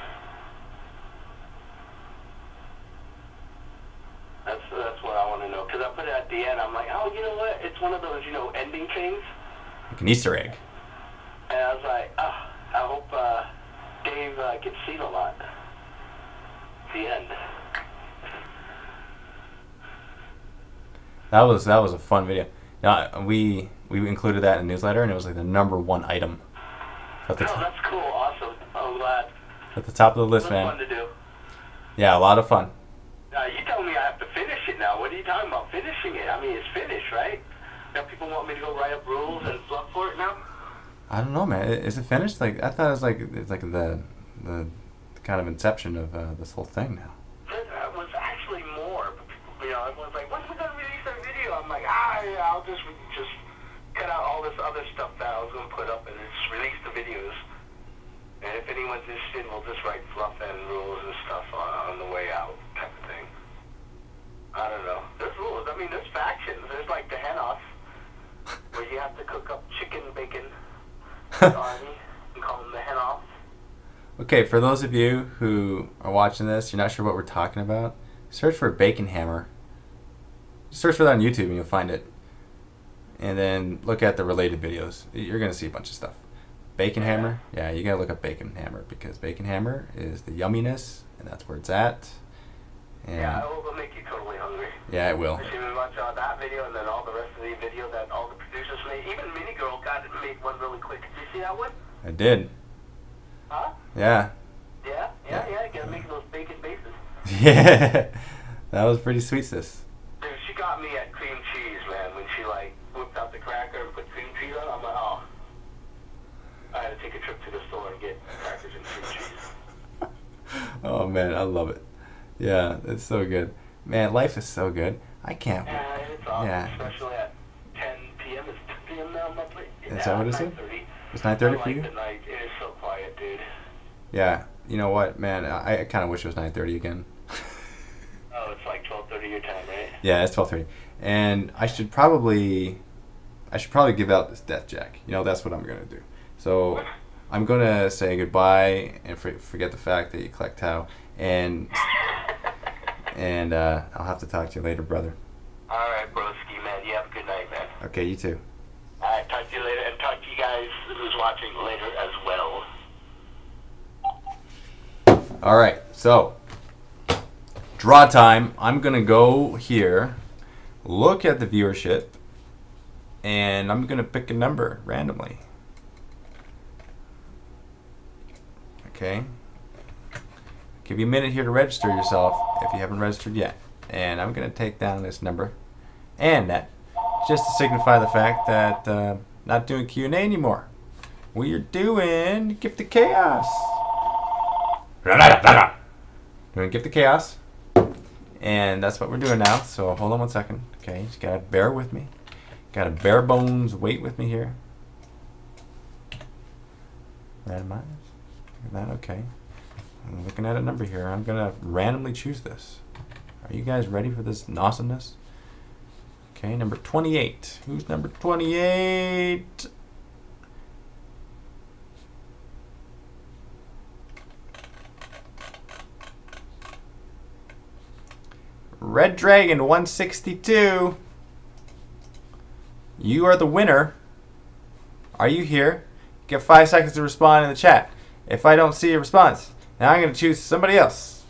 That's what I want to know. Because I put it at the end. I'm like, oh, you know what? It's one of those, ending things. Like an Easter egg. And I was like, I hope Dave gets seen a lot. The end. That was a fun video. Now we included that in the newsletter, and it was like the #1 item. At the that's cool. Awesome. I'm glad. At the top of the list, It was man. fun to do. Yeah, a lot of fun. You telling me I have to finish it now? What are you talking about finishing it? I mean, it's finished, right? Now people want me to go write up rules and fluff for it now? I don't know, man. Is it finished? Like I thought it was it's like the kind of inception of this whole thing now. It was actually more. Everyone's like, when are we going to release that video? I'm like, I'll just cut out all this other stuff that I was going to put up and just release the videos. And if anyone's interested, we'll just write fluff and rules and stuff on the way out type of thing. I don't know. There's rules. I mean, there's factions. There's like the hen-off, where you have to cook up chicken bacon with Arnie and call them the hen-off. Okay, for those of you who are watching this, you're not sure what we're talking about, search for Bacon Hammer. Search for that on YouTube and you'll find it. And then look at the related videos. You're going to see a bunch of stuff. Bacon Hammer? Yeah, you got to look up Bacon Hammer because Bacon Hammer is the yumminess and that's where it's at. And yeah, it will make you totally hungry. Yeah, it will. Especially when you watch that video and then all the rest of the video that all the producers made. Even Minigirl made one really quick. Did you see that one? I did. Huh? Yeah. Yeah. Gotta make those bacon bases. Yeah. That was pretty sweet, sis. Dude, she got me at cream cheese, man. When she like whipped out the cracker and put cream cheese on, I'm like, oh. I had to take a trip to the store and get crackers and cream cheese. Oh man, I love it. Yeah, it's so good. Man, life is so good. I can't. Yeah, it's awesome, especially at 10 p.m. It's 10 p.m. now, monthly. Is that what it is? 9:30. It's 9:30 for you? The night. It is so quiet, dude. Yeah, you know what, man? I kind of wish it was 9:30 again. Oh, it's like 12:30 your time, right? Yeah, it's 12:30, and I should probably give out this Death Jack. You know, that's what I'm gonna do. So I'm gonna say goodbye and forget the fact that you collect Tau, and I'll have to talk to you later, brother. All right, broski, man. You have a good night, man. Okay, you too. All right, talk to you later, and talk to you guys who's watching later as well. All right, so draw time. I'm gonna go here, look at the viewership, and I'm gonna pick a number randomly. Okay. Give you a minute here to register yourself if you haven't registered yet. And I'm gonna take down this number and that just to signify the fact that not doing Q&A anymore. We are doing Gift of Chaos. Doing Gift of Chaos. And that's what we're doing now. So hold on one second. Okay, just gotta bear with me. Gotta bare bones wait with me here. Randomize. Look at that, okay. I'm looking at a number here. I'm gonna randomly choose this. Are you guys ready for this awesomeness? Okay, number 28. Who's number 28? Red Dragon 162. You are the winner. Are you here? Get 5 seconds to respond in the chat. If I don't see a response, now I'm going to choose somebody else.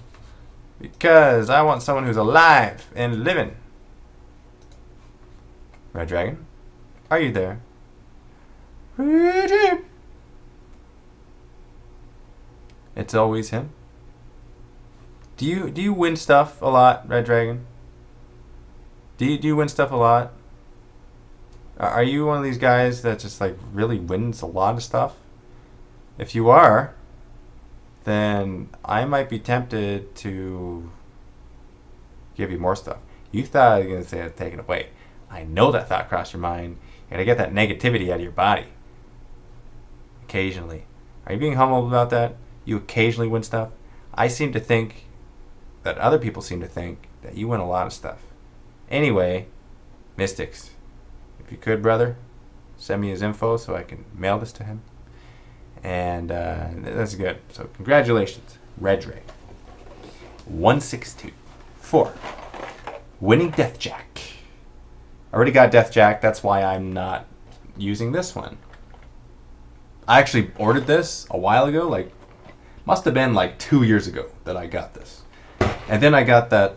Because I want someone who's alive and living. Red Dragon, are you there? It's always him. Do you win stuff a lot, Red Dragon? Do you win stuff a lot? Are you one of these guys that just like really wins a lot of stuff? If you are, then I might be tempted to give you more stuff. You thought I was going to say take it away. I know that thought crossed your mind. You got to get that negativity out of your body. Occasionally. Are you being humble about that? You occasionally win stuff? I seem to think that other people seem to think that you win a lot of stuff. Anyway, Mystics, if you could, brother, send me his info so I can mail this to him. And that's good. So congratulations, Red Dragon. 162 for winning Death Jack. I already got Death Jack. That's why I'm not using this one. I actually ordered this a while ago. Like, must have been like 2 years ago that I got this. And then I got that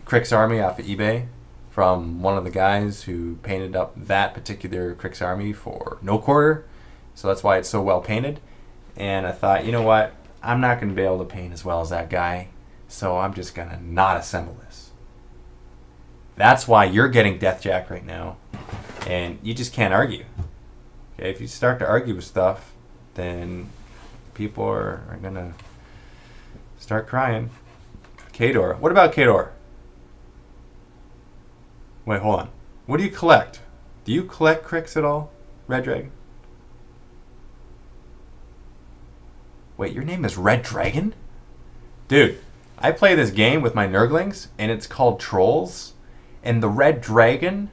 Crix Army off of eBay from one of the guys who painted up that particular Crix Army for no quarter. So that's why it's so well painted. And I thought, you know what? I'm not going to be able to paint as well as that guy. So I'm just going to not assemble this. That's why you're getting Death Jack right now. And you just can't argue. Okay, if you start to argue with stuff, then people are going to start crying. Kador. What about Kador? Wait, hold on. What do you collect? Do you collect Crix at all, Red Dragon? Wait, your name is Red Dragon? Dude, I play this game with my Nurglings, and it's called Trolls, and the Red Dragon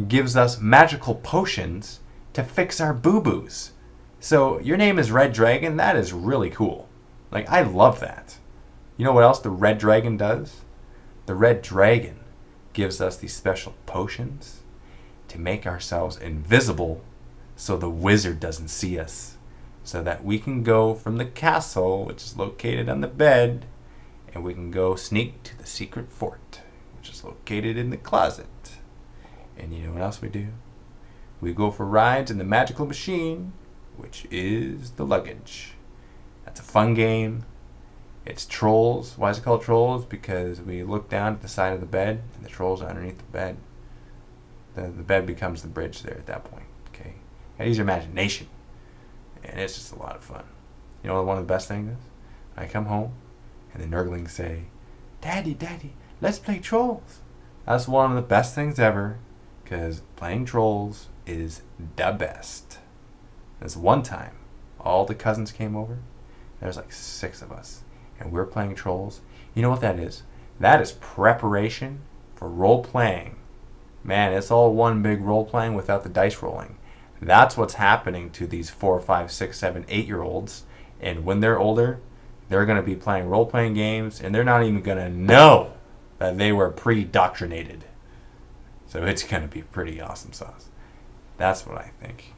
gives us magical potions to fix our boo-boos. So, your name is Red Dragon? That is really cool. Like, I love that. You know what else the red dragon does? The red dragon gives us these special potions to make ourselves invisible so the wizard doesn't see us. So that we can go from the castle, which is located on the bed, and we can go sneak to the secret fort, which is located in the closet. And you know what else we do? We go for rides in the magical machine, which is the luggage. That's a fun game. It's trolls. Why is it called trolls? Because we look down at the side of the bed, and the trolls are underneath the bed. The bed becomes the bridge there at that point. Okay, you gotta use your imagination, and it's just a lot of fun. You know what one of the best things is? I come home, and the nurglings say, "Daddy, Daddy, let's play trolls." That's one of the best things ever, because playing trolls is the best. There's one time, all the cousins came over. There's like 6 of us, and we're playing trolls. You know what that is? That is preparation for role playing. Man, it's all one big role playing without the dice rolling. That's what's happening to these 4, 5, 6, 7, 8-year-olds. And when they're older, they're going to be playing role playing games, and they're not even going to know that they were pre-doctrinated. So it's going to be pretty awesome sauce. That's what I think.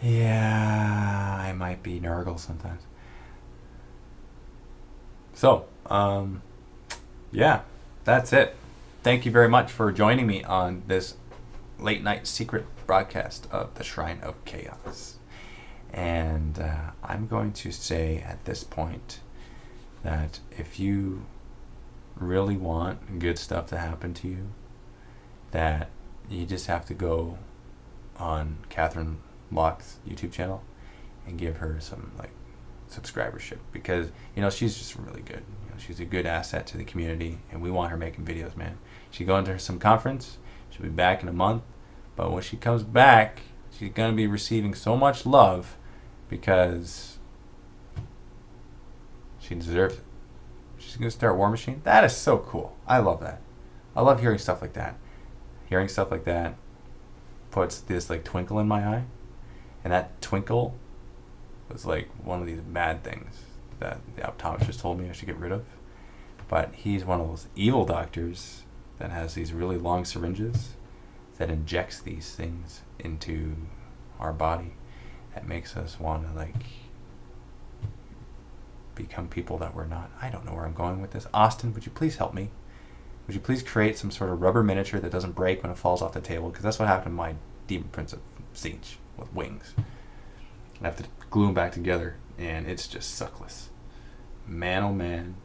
Yeah, I might be Nurgle sometimes. So, yeah, that's it. Thank you very much for joining me on this late night secret broadcast of the Shrine of Chaos. And I'm going to say at this point that if you really want good stuff to happen to you, that you just have to go on Catherine Locke's YouTube channel and give her some like subscribership, because you know she's just really good. You know, she's a good asset to the community, and we want her making videos, man. She's going to some conference. She'll be back in a month, but when she comes back, she's gonna be receiving so much love because she deserves it. She's gonna start War Machine. That is so cool. I love that. I love hearing stuff like that. Hearing stuff like that puts this like twinkle in my eye, and that twinkle was like one of these bad things that the optometrist told me I should get rid of. But he's one of those evil doctors that has these really long syringes that injects these things into our body that makes us want to like become people that we're not. I don't know where I'm going with this. Austin, would you please help me? Would you please create some sort of rubber miniature that doesn't break when it falls off the table? Because that's what happened to my Demon Prince of Siege with wings. I have to glue them back together, and it's just suckless. Man, oh man.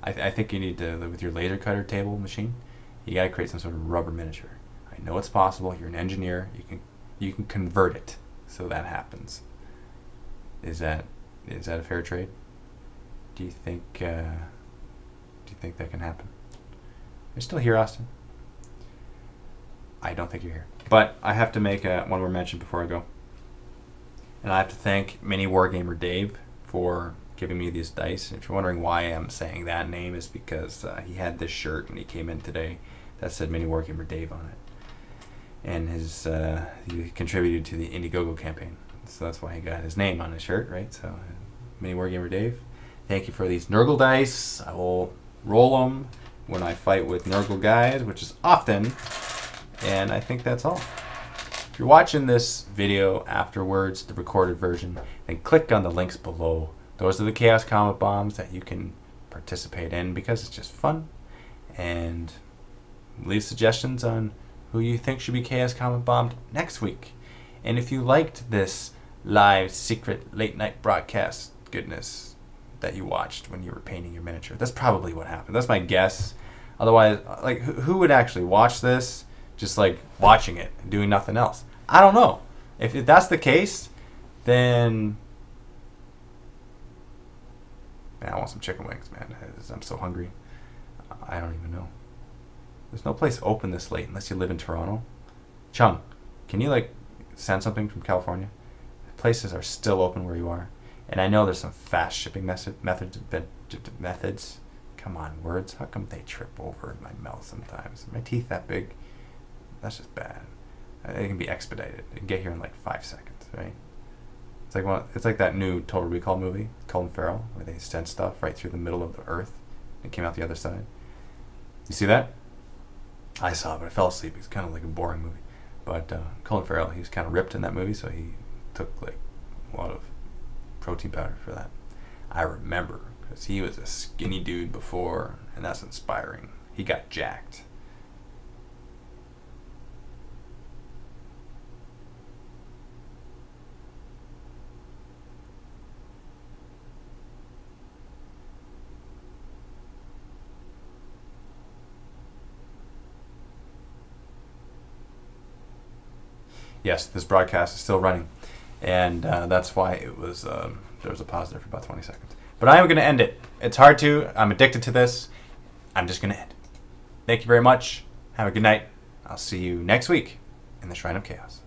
I think you need to, with your laser cutter table machine, you gotta create some sort of rubber miniature. I know it's possible. You're an engineer. You can convert it so that happens. Is that a fair trade? Do you think that can happen? You're still here, Austin? I don't think you're here. But I have to make one more mention before I go. And I have to thank MiniWarGamer Dave for giving me these dice. If you're wondering why I'm saying that name, is because he had this shirt when he came in today that said MiniWarGamer Dave on it. And he contributed to the Indiegogo campaign. So that's why he got his name on his shirt, right? So MiniWarGamer Dave, thank you for these Nurgle dice. I will roll them when I fight with Nurgle guys, which is often. And I think that's all. If you're watching this video afterwards, the recorded version, then click on the links below. Those are the Chaos Comet Bombs that you can participate in because it's just fun. And leave suggestions on who you think should be Chaos Comet Bombed next week. And if you liked this live secret late night broadcast goodness that you watched when you were painting your miniature, that's probably what happened. That's my guess. Otherwise, like, who would actually watch this just like watching it and doing nothing else? I don't know. If that's the case, then man, I want some chicken wings, man. I'm so hungry. I don't even know. There's no place open this late unless you live in Toronto. Chung, can you like send something from California? Places are still open where you are, and I know there's some fast shipping methods. Come on, words. How come they trip over in my mouth sometimes? Are my teeth that big? That's just bad. It can be expedited. It can get here in like 5 seconds, right? It's like that new Total Recall movie, Colin Farrell, where they sent stuff right through the middle of the Earth. It came out the other side. You see that? I saw it, but I fell asleep. It's kind of like a boring movie. But Colin Farrell, he was kind of ripped in that movie, so he took like a lot of protein powder for that. I remember, because he was a skinny dude before, and that's inspiring. He got jacked. Yes, this broadcast is still running, and that's why it was there was a pause there for about 20 seconds. But I am going to end it. It's hard to. I'm addicted to this. I'm just going to end it. Thank you very much. Have a good night. I'll see you next week in the Shrine of Chaos.